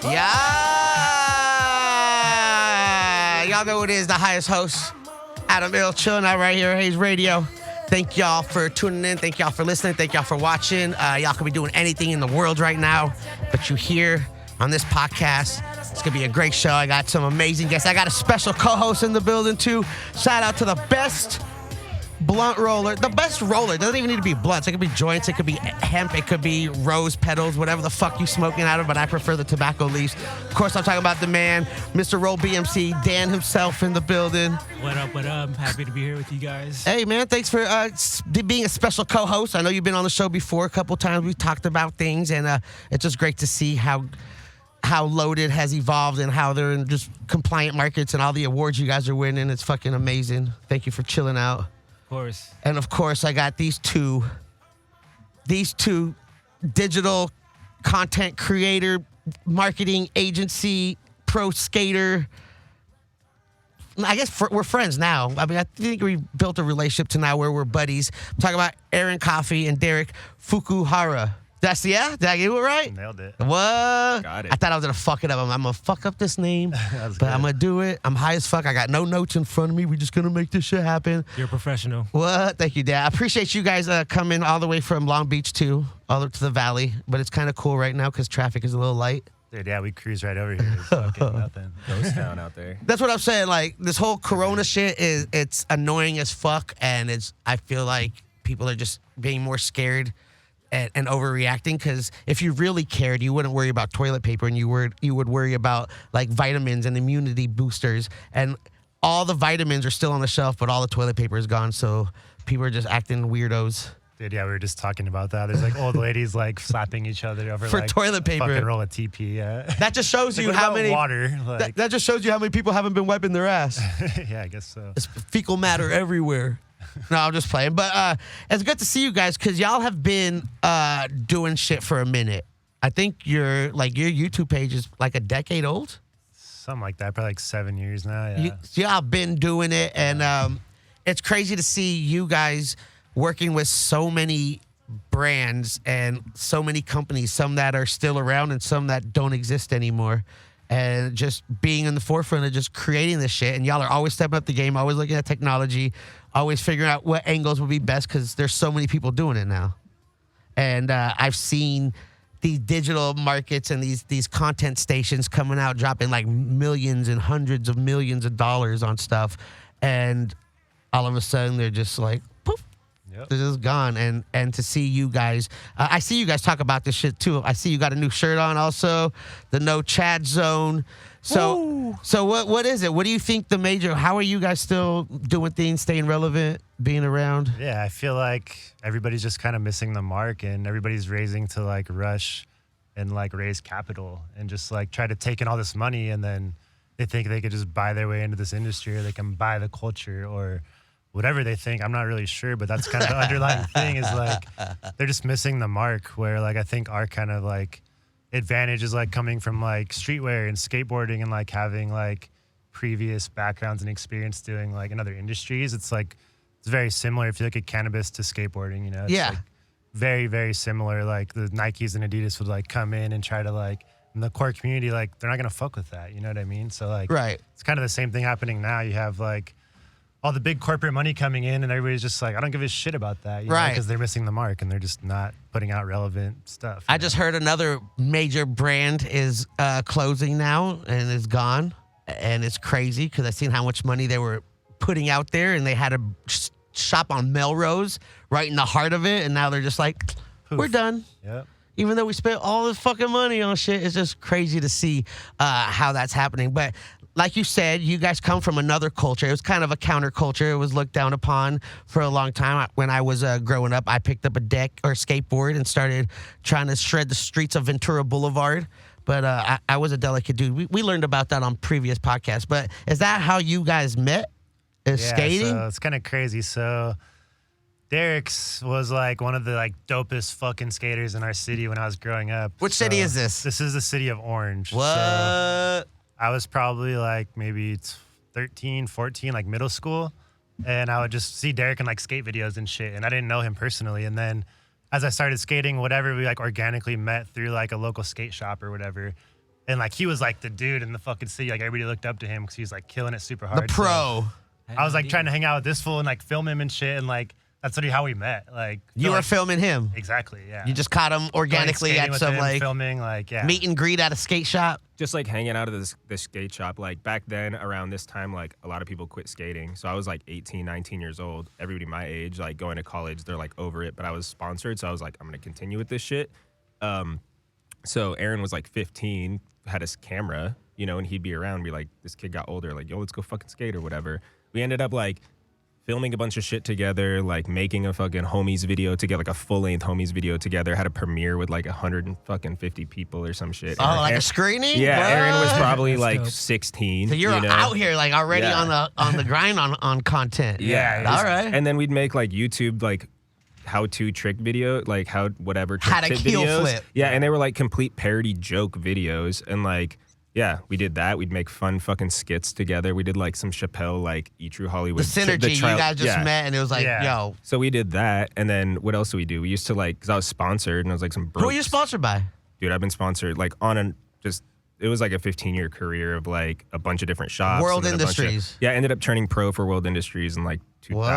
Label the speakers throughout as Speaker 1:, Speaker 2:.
Speaker 1: Yeah. Y'all know who it is, the highest host, Adam Ill, chilling out right here, Hayes Radio. Thank y'all for tuning in. Thank y'all for listening. Thank y'all for watching. Y'all could be doing anything in the world right now, but you here on this podcast. It's going to be a great show. I got some amazing guests. I got a special co-host in the building, too. Shout out to the best blunt roller. The best roller. It doesn't even need to be blunts. It could be joints. It could be hemp. It could be rose petals, whatever the fuck you smoking out of, but I prefer the tobacco leaves. Of course, I'm talking about the man, Mr. Roll BMC, Dan himself in the building.
Speaker 2: What up, what up? I'm happy to be here with you guys.
Speaker 1: Hey, man, thanks for being a special co-host. I know you've been on the show before a couple times. We've talked about things, and it's just great to see how Loaded has evolved and how they're in just compliant markets and all the awards you guys are winning. It's fucking amazing. Thank you for chilling out.
Speaker 2: Of course.
Speaker 1: And of course, I got these two digital content creator, marketing agency, pro skater. I guess we're friends now. I mean, I think we built a relationship to now where we're buddies. I'm talking about Erin Coffey and Derek Fukuhara. Did I get it right?
Speaker 3: Nailed it.
Speaker 1: What?
Speaker 3: Got it.
Speaker 1: I thought I was going to fuck it up. I'm going to fuck up this name, but I'm going to do it. I'm high as fuck. I got no notes in front of me. We're just going to make this shit happen.
Speaker 2: You're a professional.
Speaker 1: What? Thank you, Dad. I appreciate you guys coming all the way from Long Beach, too, all up to the valley. But it's kind of cool right now because traffic is a little light.
Speaker 3: Dude, yeah, we cruise right over here. It's fucking nothing. Ghost town out there.
Speaker 1: That's what I'm saying. Like, this whole Corona shit it's annoying as fuck, and I feel like people are just being more scared and overreacting, because if you really cared, you wouldn't worry about toilet paper, and you would worry about like vitamins and immunity boosters, and all the vitamins are still on the shelf, but all the toilet paper is gone, so people are just acting weirdos.
Speaker 3: Dude, yeah, we were just talking about that. There's like old ladies like slapping each other over
Speaker 1: for
Speaker 3: like
Speaker 1: toilet paper.
Speaker 3: Fucking roll of TP. Yeah.
Speaker 1: That just shows you
Speaker 3: what
Speaker 1: how
Speaker 3: about
Speaker 1: many
Speaker 3: water. Like,
Speaker 1: that just shows you how many people haven't been wiping their ass.
Speaker 3: yeah, I guess so.
Speaker 1: It's fecal matter everywhere. No, I'm just playing. But it's good to see you guys, because y'all have been doing shit for a minute. I think your YouTube page is like a decade old.
Speaker 3: Something like that. Probably like 7 years now. Yeah.
Speaker 1: Y'all been doing it, and it's crazy to see you guys working with so many brands and so many companies, some that are still around and some that don't exist anymore. And just being in the forefront of just creating this shit. And y'all are always stepping up the game, always looking at technology, always figuring out what angles would be best, because there's so many people doing it now. And I've seen these digital markets and these content stations coming out, dropping like millions and hundreds of millions of dollars on stuff. And all of a sudden they're just like, poof. Yep. They're just gone. And to see you guys, I see you guys talk about this shit too. I see you got a new shirt on also, the No Chat Zone. So what is it? What do you think how are you guys still doing things, staying relevant, being around?
Speaker 3: Yeah, I feel like everybody's just kind of missing the mark, and everybody's raising to like rush and like raise capital and just like try to take in all this money, and then they think they could just buy their way into this industry, or they can buy the culture, or whatever they think. I'm not really sure, but that's kind of the underlying thing, is like they're just missing the mark, where like I think our kind of like advantage is like coming from like streetwear and skateboarding and like having like previous backgrounds and experience doing like in other industries. It's like it's very similar if you look at cannabis to skateboarding, you know. It's like very, very similar. Like the Nikes and Adidas would like come in and try to like, in the core community, like they're not gonna fuck with that, you know what I mean? So like it's kind of the same thing happening now. You have like all the big corporate money coming in, and everybody's just like, I don't give a shit about that, you know, because they're missing the mark and they're just not putting out relevant stuff.
Speaker 1: I just heard another major brand is closing now and is gone, and it's crazy because I've seen how much money they were putting out there, and they had a shop on Melrose right in the heart of it, and now they're just like, we're done.
Speaker 3: Yep.
Speaker 1: Even though we spent all this fucking money on shit, it's just crazy to see how that's happening. But like you said, you guys come from another culture. It was kind of a counterculture. It was looked down upon for a long time. When I was growing up, I picked up a deck or skateboard and started trying to shred the streets of Ventura Boulevard. But I was a delicate dude. We learned about that on previous podcasts. But is that how you guys met? Skating?
Speaker 3: So it's kind of crazy. So Derek's was like one of the like dopest fucking skaters in our city when I was growing up.
Speaker 1: Which city is this?
Speaker 3: This is the city of Orange.
Speaker 1: What?
Speaker 3: So I was probably like maybe 13, 14, like middle school. And I would just see Derek in like skate videos and shit. And I didn't know him personally. And then as I started skating, whatever, we like organically met through like a local skate shop or whatever. And like he was like the dude in the fucking city. Like everybody looked up to him because he was like killing it super hard.
Speaker 1: The pro.
Speaker 3: So I was like trying to hang out with this fool and like film him and shit. And like that's literally how we met. Like
Speaker 1: You were filming him.
Speaker 3: Exactly. Yeah.
Speaker 1: You just caught him organically
Speaker 3: Going
Speaker 1: at
Speaker 3: skating
Speaker 1: some
Speaker 3: with him,
Speaker 1: like
Speaker 3: filming. Like
Speaker 1: meet and greet at a skate shop.
Speaker 4: Just like hanging out of this skate shop. Like back then around this time, like a lot of people quit skating. So I was like 18, 19 years old. Everybody my age, like going to college, they're like over it. But I was sponsored. So I was like, I'm going to continue with this shit. So Erin was like 15, had his camera, you know, and he'd be around, be like, this kid got older, like, yo, let's go fucking skate or whatever. We ended up like filming a bunch of shit together, like making a fucking homies video together, like a full-length homies video together. Had a premiere with like 150 people or some shit.
Speaker 1: Oh, like a screening?
Speaker 4: Yeah,
Speaker 1: What?
Speaker 4: Erin was probably
Speaker 2: That's
Speaker 4: like
Speaker 2: dope.
Speaker 4: 16.
Speaker 1: So you're
Speaker 4: you know?
Speaker 1: out here like already
Speaker 4: Yeah.
Speaker 1: on the grind on content.
Speaker 4: Yeah.
Speaker 1: All right.
Speaker 4: And then we'd make like YouTube like how-to trick video, like how whatever trick
Speaker 1: How to
Speaker 4: tip
Speaker 1: keel
Speaker 4: videos.
Speaker 1: flip.
Speaker 4: Yeah, and they were like complete parody joke videos, and like yeah, we did that. We'd make fun fucking skits together. We did like some Chappelle like E True
Speaker 1: The
Speaker 4: Hollywood.
Speaker 1: synergy, you guys just
Speaker 4: yeah.
Speaker 1: met and it was like,
Speaker 3: Yeah.
Speaker 1: yo,
Speaker 4: So we did that, and then what else do we do? We used to like, because I was sponsored, and I was like some.
Speaker 1: who are you
Speaker 4: Brooks.
Speaker 1: sponsored by?
Speaker 4: Dude, I've been sponsored like on an just. It was like a 15-year career of like a bunch of different shops.
Speaker 1: World
Speaker 4: and then a bunch of-
Speaker 1: Industries.
Speaker 4: yeah, I ended up turning pro for World Industries in like 2000.
Speaker 1: What?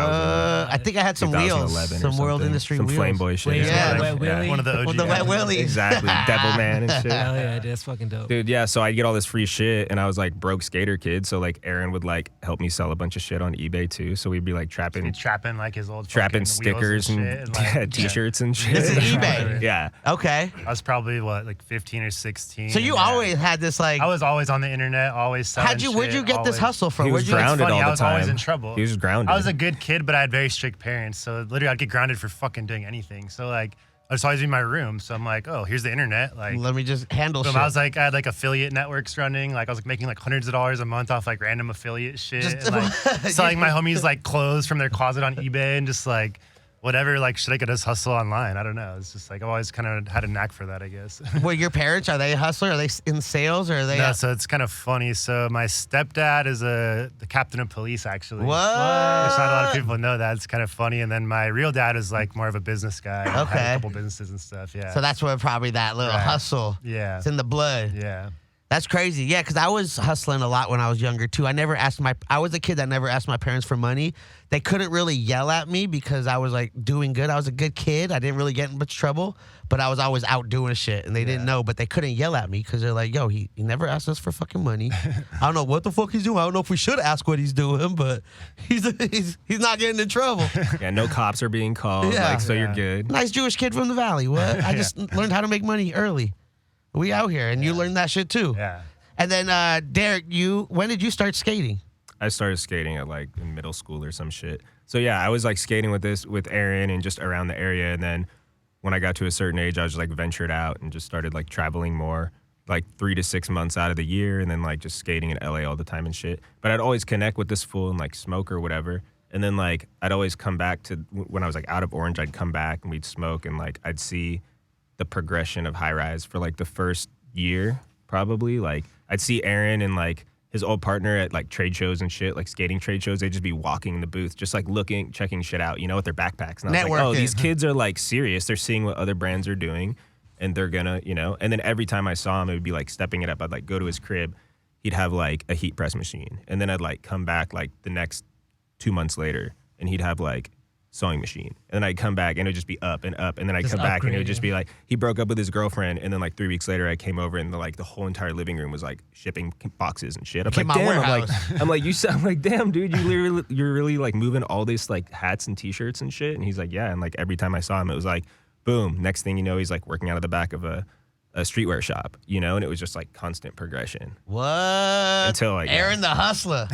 Speaker 1: I think I had some wheels,
Speaker 4: 2011 or
Speaker 1: some World
Speaker 4: something.
Speaker 1: Industry
Speaker 4: some
Speaker 1: wheels.
Speaker 4: flame boy shit.
Speaker 2: Wait,
Speaker 4: or
Speaker 1: yeah,
Speaker 4: something.
Speaker 2: Wet Willie?
Speaker 3: One of the OG.
Speaker 1: With the wet willies.
Speaker 4: Exactly, Devil Man and shit.
Speaker 2: Hell yeah, that's fucking dope.
Speaker 4: Dude, yeah, so I'd get all this free shit, and I was like broke skater kid, so like Erin would like help me sell a bunch of shit on eBay too. So we'd be like trapping
Speaker 3: Trapping like his old
Speaker 4: trapping
Speaker 3: fucking wheels
Speaker 4: stickers and,
Speaker 3: shit, like,
Speaker 4: yeah, t-shirts and shit.
Speaker 1: This is eBay.
Speaker 4: Yeah.
Speaker 1: Okay.
Speaker 3: I was probably what, like 15 or 16.
Speaker 1: So you
Speaker 3: and,
Speaker 1: always had this like,
Speaker 3: I was always on the internet, always selling
Speaker 1: where'd you
Speaker 3: shit,
Speaker 1: get this
Speaker 3: always-
Speaker 1: hustle from?
Speaker 4: He was
Speaker 1: Where'd you
Speaker 4: grounded
Speaker 3: funny,
Speaker 4: all
Speaker 3: I
Speaker 4: the
Speaker 3: was
Speaker 4: time.
Speaker 3: always in trouble.
Speaker 4: He was grounded.
Speaker 3: I was a good kid, but I had very strict parents. So literally, I'd get grounded for fucking doing anything. So like, I was always in my room. So I'm like, oh, here's the internet. Like,
Speaker 1: let me just handle
Speaker 3: boom,
Speaker 1: shit.
Speaker 3: I was like, I had like affiliate networks running. Like, I was like making like hundreds of dollars a month off like random affiliate shit.
Speaker 1: Just-
Speaker 3: and, like, selling my homies like clothes from their closet on eBay and just like whatever. Like, should I could just hustle online? I don't know. It's just like I've always kind of had a knack for that, I guess.
Speaker 1: Well, your parents, are they a hustler? Are they in sales or are they?
Speaker 3: No, so it's kind of funny. So my stepdad is the captain of police, actually.
Speaker 1: What?
Speaker 3: Which not a lot of people know that. It's kind of funny. And then my real dad is like more of a business guy.
Speaker 1: Okay.
Speaker 3: Had a couple businesses and stuff. Yeah.
Speaker 1: So that's where probably that little
Speaker 3: Right.
Speaker 1: hustle.
Speaker 3: Yeah.
Speaker 1: It's in the blood.
Speaker 3: Yeah.
Speaker 1: That's crazy. Yeah, because I was hustling a lot when I was younger too. I was a kid that never asked my parents for money. They couldn't really yell at me because I was like doing good. I was a good kid. I didn't really get in much trouble, but I was always out doing shit and they didn't know, but they couldn't yell at me because they're like, yo, he never asked us for fucking money. I don't know what the fuck he's doing. I don't know if we should ask what he's doing, but he's not getting in trouble.
Speaker 4: yeah, no cops are being called.
Speaker 1: Yeah.
Speaker 4: Like, so you're
Speaker 3: Yeah.
Speaker 4: good.
Speaker 1: Nice Jewish kid from the valley. What? I just learned how to make money early. We out here and you learned that shit too.
Speaker 3: Yeah.
Speaker 1: And then Derek, when did you start skating?
Speaker 4: I started skating at like in middle school or some shit. So yeah, I was like skating with Erin and just around the area. And then when I got to a certain age, I was like ventured out and just started like traveling more, like 3 to 6 months out of the year, and then like just skating in LA all the time and shit. But I'd always connect with this fool and like smoke or whatever. And then like I'd always come back to when I was like out of Orange, I'd come back and we'd smoke and like I'd see the progression of high rise for like the first year probably. Like I'd see Erin and like his old partner at like trade shows and shit, like skating trade shows. They'd just be walking in the booth, just like looking, checking shit out, you know, with their backpacks. And I was like, oh,
Speaker 1: Networking.
Speaker 4: these kids are like serious. They're seeing what other brands are doing and they're gonna, you know. And then every time I saw him, it would be like stepping it up. I'd like go to his crib. He'd have like a heat press machine. And then I'd like come back like the next 2 months later and he'd have like sewing machine. And then I'd come back and it'd just be up and up. And then I'd
Speaker 2: Just
Speaker 4: come back and it would
Speaker 2: upgrading.
Speaker 4: just be like, he broke up with his girlfriend. And then like 3 weeks later, I came over and the whole entire living room was like shipping boxes and shit. I'm
Speaker 1: Became
Speaker 4: like,
Speaker 1: my
Speaker 4: damn, I'm like,
Speaker 1: warehouse.
Speaker 4: I'm like, damn, dude, you're really like moving all this like hats and t-shirts and shit. And he's like, yeah. And like every time I saw him, it was like, boom. Next thing you know, he's like working out of the back of a streetwear shop, you know? And it was just like constant progression.
Speaker 1: What?
Speaker 4: Until, like,
Speaker 1: Erin the hustler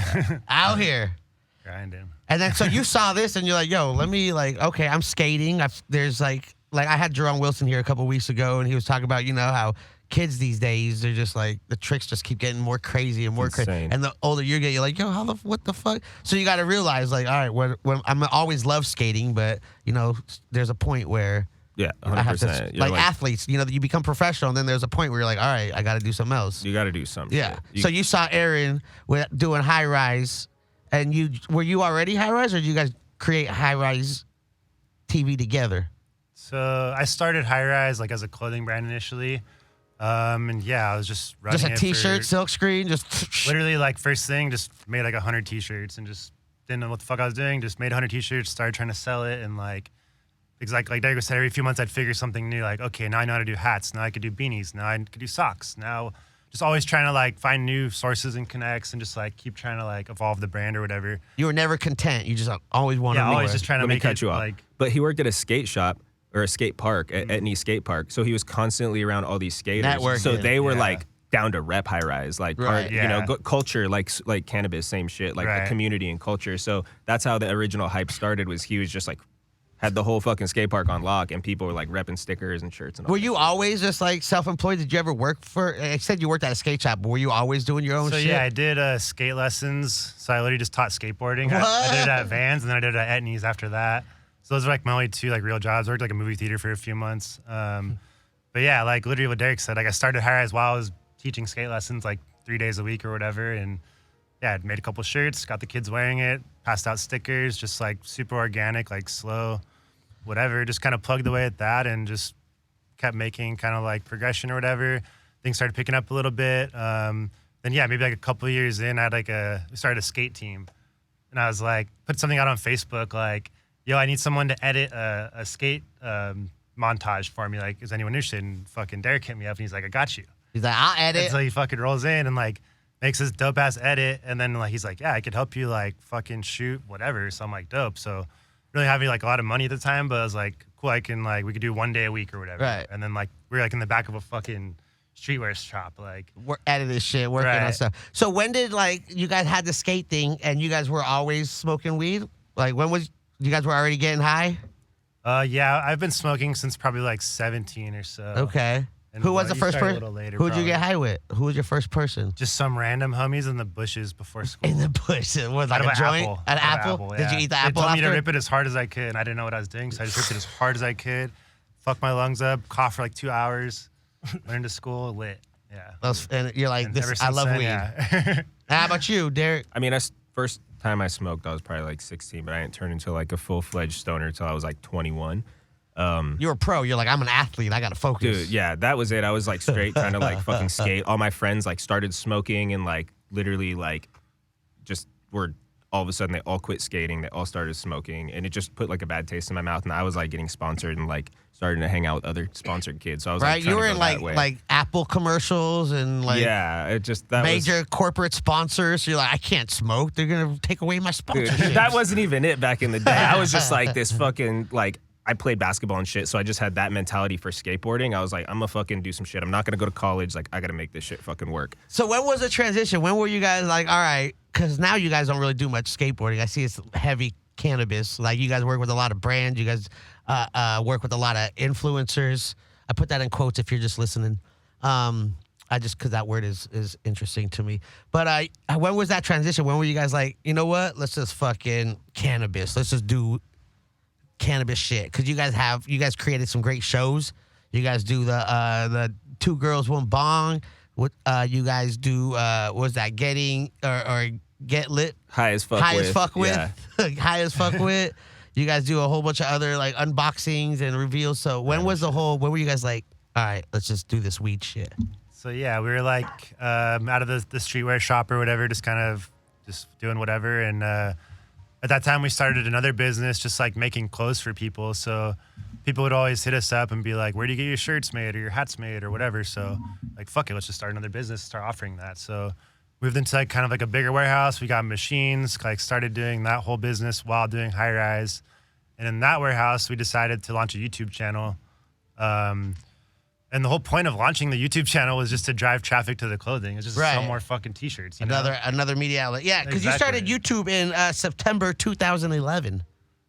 Speaker 1: out here.
Speaker 3: Grinding.
Speaker 1: And then so you saw this and you're like, yo, let me like, okay, I'm skating. There's like I had Jerome Wilson here a couple weeks ago and he was talking about, you know, how kids these days, they're just like, the tricks just keep getting more crazy and more crazy.
Speaker 4: Insane.
Speaker 1: And the older you get, you're like, yo, what the fuck? So you got to realize like, all right, when I'm always love skating, but you know, there's a point where
Speaker 4: Yeah,
Speaker 1: I have
Speaker 4: 100%.
Speaker 1: to,
Speaker 4: You're
Speaker 1: like athletes, you know, you become professional and then there's a point where you're like, all right, I got to do something else.
Speaker 4: you got to do something.
Speaker 1: Yeah. So you saw Erin doing high rise, and were you already high rise, or did you guys create high rise TV together?
Speaker 3: So I started High Rise like as a clothing brand initially. And yeah, I was just running
Speaker 1: Just a
Speaker 3: it
Speaker 1: T-shirt,
Speaker 3: for
Speaker 1: silk screen, just
Speaker 3: literally like first thing, just made like 100 T-shirts and just didn't know what the fuck I was doing. Just made 100 T-shirts, started trying to sell it, and like Derek said, every few months I'd figure something new. Like, okay, now I know how to do hats. Now I could do beanies. Now I could do socks. Now just always trying to like find new sources and connects and just like keep trying to like evolve the brand or whatever.
Speaker 1: you were never content. You just always wanted more.
Speaker 3: Always just trying to
Speaker 4: Let me
Speaker 3: make
Speaker 4: cut
Speaker 3: it
Speaker 4: you off.
Speaker 3: like.
Speaker 4: But he worked at a skate shop or a skate park at Etney Skate Park, so he was constantly around all these skaters.
Speaker 1: Networking.
Speaker 4: So they were
Speaker 3: Yeah.
Speaker 4: like down to rep high rise, like
Speaker 1: Right.
Speaker 4: part,
Speaker 3: Yeah.
Speaker 4: culture, like cannabis, same shit, like the
Speaker 3: Right.
Speaker 4: community and culture. So that's how the original hype started. Was he was just like had the whole fucking skate park on lock, and people were like repping stickers and shirts and all
Speaker 1: Were
Speaker 4: that
Speaker 1: you
Speaker 4: shit.
Speaker 1: always just like self-employed? Did you ever work for? I said you worked at a skate shop, but were you always doing your own
Speaker 3: So
Speaker 1: shit?
Speaker 3: yeah, I did skate lessons. So I literally just taught skateboarding.
Speaker 1: What?
Speaker 3: I did it at Vans, and then I did it at Etnies after that. So those were like my only two like real jobs. I worked like a movie theater for a few months. But yeah, like literally what Derek said, like I started high rise while I was teaching skate lessons like 3 days a week or whatever. And yeah, I'd made a couple shirts, got the kids wearing it, passed out stickers, just like super organic, like slow, whatever. Just kind of plugged away at that and just kept making kind of like progression or whatever. Things started picking up a little bit. Then yeah, maybe like a couple of years in, I had we started a skate team. And I was like, put something out on Facebook like, yo, I need someone to edit a skate montage for me. Like, is anyone interested? And fucking Derek hit me up and he's like, I got you.
Speaker 1: He's like, I'll edit.
Speaker 3: And so he fucking rolls in and like makes this dope ass edit. And then like he's like, yeah, I could help you like fucking shoot whatever. So I'm like, dope. So really having like a lot of money at the time, but I was like, cool, I can like we could do 1 day a week or whatever.
Speaker 1: Right.
Speaker 3: And then like we were like in the back of a fucking streetwear shop. Like
Speaker 1: Editing shit, working on
Speaker 3: Right.
Speaker 1: stuff. So when did like you guys had the skate thing and you guys were always smoking weed? Like when was you guys were already getting high?
Speaker 3: yeah, I've been smoking since probably like 17 or so.
Speaker 1: Okay.
Speaker 3: And
Speaker 1: Who was
Speaker 3: well,
Speaker 1: the
Speaker 3: you
Speaker 1: first
Speaker 3: started a
Speaker 1: person?
Speaker 3: little later,
Speaker 1: Who'd you get
Speaker 3: probably.
Speaker 1: high with? Who was your first person?
Speaker 3: Just some random homies in the bushes before school.
Speaker 1: In the bush. It was like
Speaker 3: Out of
Speaker 1: a joint? An
Speaker 3: Out of
Speaker 1: apple? Did you
Speaker 3: yeah.
Speaker 1: eat the
Speaker 3: They
Speaker 1: apple
Speaker 3: told me to
Speaker 1: after?
Speaker 3: rip it as hard as I could, and I didn't know what I was doing, so I just ripped it as hard as I could. Fucked my lungs up, coughed for like 2 hours, went into school, lit. Yeah.
Speaker 1: And you're like,
Speaker 3: And
Speaker 1: this.
Speaker 3: ever
Speaker 1: I
Speaker 3: since
Speaker 1: love
Speaker 3: then,
Speaker 1: weed.
Speaker 3: Yeah.
Speaker 1: How about you, Derek?
Speaker 4: I mean, first time I smoked, I was probably like 16, but I didn't turn into like a full-fledged stoner until I was like 21.
Speaker 1: You're a pro. You're like, I'm an athlete. I got to focus.
Speaker 4: Dude, yeah, that was it. I was like straight trying to like fucking skate. All my friends like started smoking and like literally like just were all of a sudden they all quit skating. They all started smoking, and it just put like a bad taste in my mouth. And I was like getting sponsored and like starting to hang out with other sponsored kids. So I was
Speaker 1: Right?
Speaker 4: like,
Speaker 1: You
Speaker 4: trying
Speaker 1: were
Speaker 4: to
Speaker 1: in
Speaker 4: go that way.
Speaker 1: like Apple commercials and like
Speaker 4: yeah, it just that
Speaker 1: major corporate sponsors. You're like, I can't smoke. They're going to take away my
Speaker 4: was,
Speaker 1: sponsorship.
Speaker 4: dude, that wasn't even it back in the day. I was just like this fucking like. I played basketball and shit, so I just had that mentality for skateboarding. I was like, I'm gonna fucking do some shit. I'm not gonna go to college. Like, I gotta make this shit fucking work.
Speaker 1: So when was the transition? When were you guys like, all right, because now you guys don't really do much skateboarding. I see it's heavy cannabis. Like you guys work with a lot of brands. You guys work with a lot of influencers. I put that in quotes if you're just listening. I just because that word is interesting to me. But when was that transition? When were you guys like, you know what? Let's just fucking cannabis. Let's just do cannabis shit. Because you guys created some great shows. You guys do the Two Girls One Bong. What you guys do? What was that getting or get lit?
Speaker 4: High as fuck.
Speaker 1: High
Speaker 4: with.
Speaker 1: as fuck with.
Speaker 4: Yeah.
Speaker 1: High as fuck with. You guys do a whole bunch of other like unboxings and reveals. So when were you guys like, all right, let's just do this weed shit?
Speaker 3: So yeah, we were like out of the streetwear shop or whatever, just kind of just doing whatever. And at that time, we started another business, just like making clothes for people. So people would always hit us up and be like, where do you get your shirts made or your hats made or whatever? So like, fuck it, let's just start another business, start offering that. So moved into like kind of like a bigger warehouse. We got machines, like started doing that whole business while doing high rise. And in that warehouse, we decided to launch a YouTube channel. And the whole point of launching the YouTube channel was just to drive traffic to the clothing. It's just to sell
Speaker 1: Right.
Speaker 3: more fucking t-shirts. You know?
Speaker 1: Another media outlet. Yeah, because
Speaker 3: Exactly.
Speaker 1: you started YouTube in September 2011.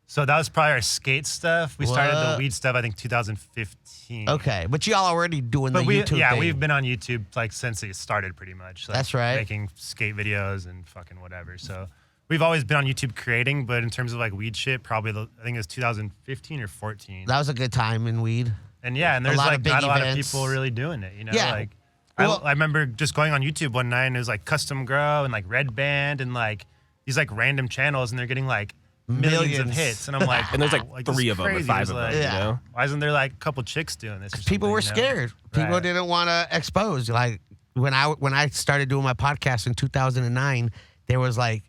Speaker 3: So that was probably our skate stuff. We started
Speaker 1: What?
Speaker 3: the weed stuff, I think, 2015.
Speaker 1: Okay, but y'all already doing
Speaker 3: But
Speaker 1: the YouTube thing.
Speaker 3: we've been on YouTube like since it started pretty much. Like,
Speaker 1: That's right.
Speaker 3: Making skate videos and fucking whatever. So we've always been on YouTube creating, but in terms of like weed shit, probably I think it was 2015 or 14.
Speaker 1: That was a good time in weed.
Speaker 3: And yeah, and there's
Speaker 1: lot of
Speaker 3: like
Speaker 1: big
Speaker 3: not a lot of
Speaker 1: events.
Speaker 3: people really doing it, you know?
Speaker 1: Yeah.
Speaker 3: Like
Speaker 1: Well-
Speaker 3: I remember just going on YouTube one night and it was like Custom Grow and like Red Band and like these like random channels and they're getting like millions of
Speaker 1: Millions.
Speaker 3: hits, and I'm like,
Speaker 4: And there's like
Speaker 3: this
Speaker 4: 3
Speaker 3: is
Speaker 4: of them or
Speaker 3: crazy.
Speaker 4: 5
Speaker 3: It's
Speaker 4: of them,
Speaker 3: like,
Speaker 4: you
Speaker 1: Yeah.
Speaker 4: know?
Speaker 3: Why isn't there like a couple chicks doing this? Or
Speaker 1: People were
Speaker 3: something, you know?
Speaker 1: scared. People
Speaker 3: Right.
Speaker 1: didn't want to expose. Like when I started doing my podcast in 2009, there was like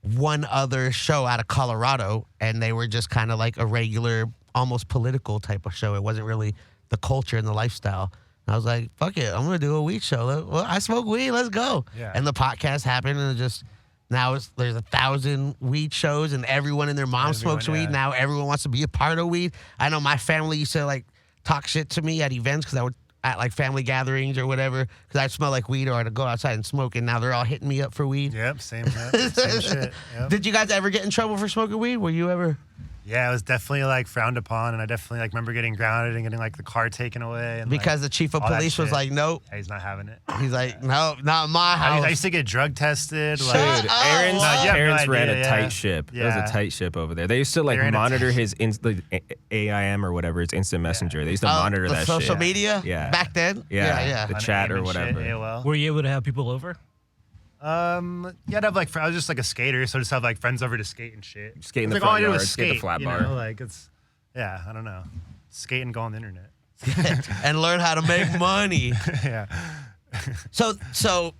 Speaker 1: one other show out of Colorado, and they were just kind of like a regular, almost political type of show. It wasn't really the culture and the lifestyle. And I was like, fuck it, I'm gonna do a weed show. Well, I smoke weed, let's go.
Speaker 3: Yeah.
Speaker 1: And the podcast happened, and it just now there's 1,000 weed shows, and everyone and their mom smokes
Speaker 3: Everyone,
Speaker 1: weed.
Speaker 3: yeah.
Speaker 1: Now everyone wants to be a part of weed. I know my family used to like talk shit to me at events because I would at like family gatherings or whatever because I'd smell like weed or I'd go outside and smoke, and now they're all hitting me up for weed.
Speaker 3: Yep, same shit. Yep.
Speaker 1: Did you guys ever get in trouble for smoking weed? Were you ever?
Speaker 3: Yeah, it was definitely like frowned upon, and I definitely like remember getting grounded and getting like the car taken away. And,
Speaker 1: Because
Speaker 3: like,
Speaker 1: the chief of
Speaker 3: all that
Speaker 1: police was
Speaker 3: shit.
Speaker 1: like, nope.
Speaker 3: Yeah, he's not having it.
Speaker 1: He's like, no, not in my house.
Speaker 3: I used to get drug tested.
Speaker 1: Shut
Speaker 3: Like,
Speaker 4: Dude,
Speaker 1: up.
Speaker 4: Aaron's
Speaker 1: No, you have
Speaker 3: no
Speaker 4: parents ran
Speaker 3: idea,
Speaker 4: a
Speaker 3: yeah.
Speaker 4: tight ship. It was
Speaker 3: Yeah.
Speaker 4: a tight ship over there. They used to like
Speaker 3: They ran a
Speaker 4: monitor
Speaker 3: tight-
Speaker 4: his AIM or whatever, it's instant messenger. They used to monitor
Speaker 1: the
Speaker 4: that
Speaker 1: social
Speaker 4: shit.
Speaker 1: media?
Speaker 4: Yeah.
Speaker 1: Back then?
Speaker 4: Yeah. The
Speaker 3: on
Speaker 4: chat
Speaker 3: AIM
Speaker 4: or
Speaker 3: and shit,
Speaker 4: whatever.
Speaker 3: AOL.
Speaker 2: Were you able to have people over?
Speaker 3: Yeah, I'd have like I was just like a skater, so I just have like friends over to skate and shit.
Speaker 4: Skate in
Speaker 3: It's
Speaker 4: the
Speaker 3: like all
Speaker 4: front
Speaker 3: I do
Speaker 4: yard,
Speaker 3: is
Speaker 4: skate the flat
Speaker 3: you
Speaker 4: bar.
Speaker 3: know, like it's I don't know, skate and go on the internet.
Speaker 1: And learn how to make money.
Speaker 3: Yeah,
Speaker 1: So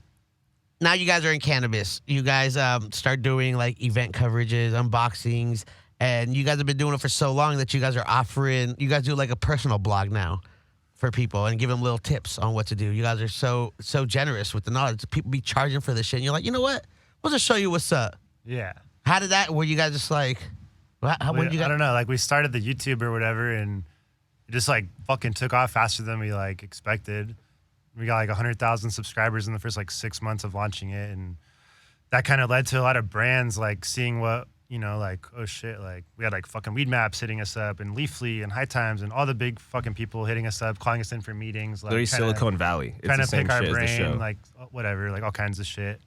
Speaker 1: now you guys are in cannabis. You guys start doing like event coverages, unboxings, and you guys have been doing it for so long that you guys are offering. You guys do like a personal blog now for people and give them little tips on what to do. You guys are so generous with the knowledge. People be charging for this shit, and you're like, you know what? We'll just show you what's up.
Speaker 3: yeah.
Speaker 1: How did that? Were you guys just like? When did you
Speaker 3: I
Speaker 1: guys?
Speaker 3: don't know. Like we started the YouTube or whatever, and it just like fucking took off faster than we like expected. We got like 100,000 subscribers in the first like 6 months of launching it, and that kind of led to a lot of brands like seeing what like, oh shit, like we had like fucking Weed Maps hitting us up, and Leafly and High Times and all the big fucking people hitting us up, calling us in for meetings, like
Speaker 4: Literally
Speaker 3: trying to-
Speaker 4: Silicon Valley. It's
Speaker 3: trying
Speaker 4: the
Speaker 3: to
Speaker 4: same
Speaker 3: pick our
Speaker 4: shit as the show.
Speaker 3: brain, like whatever, like all kinds of shit.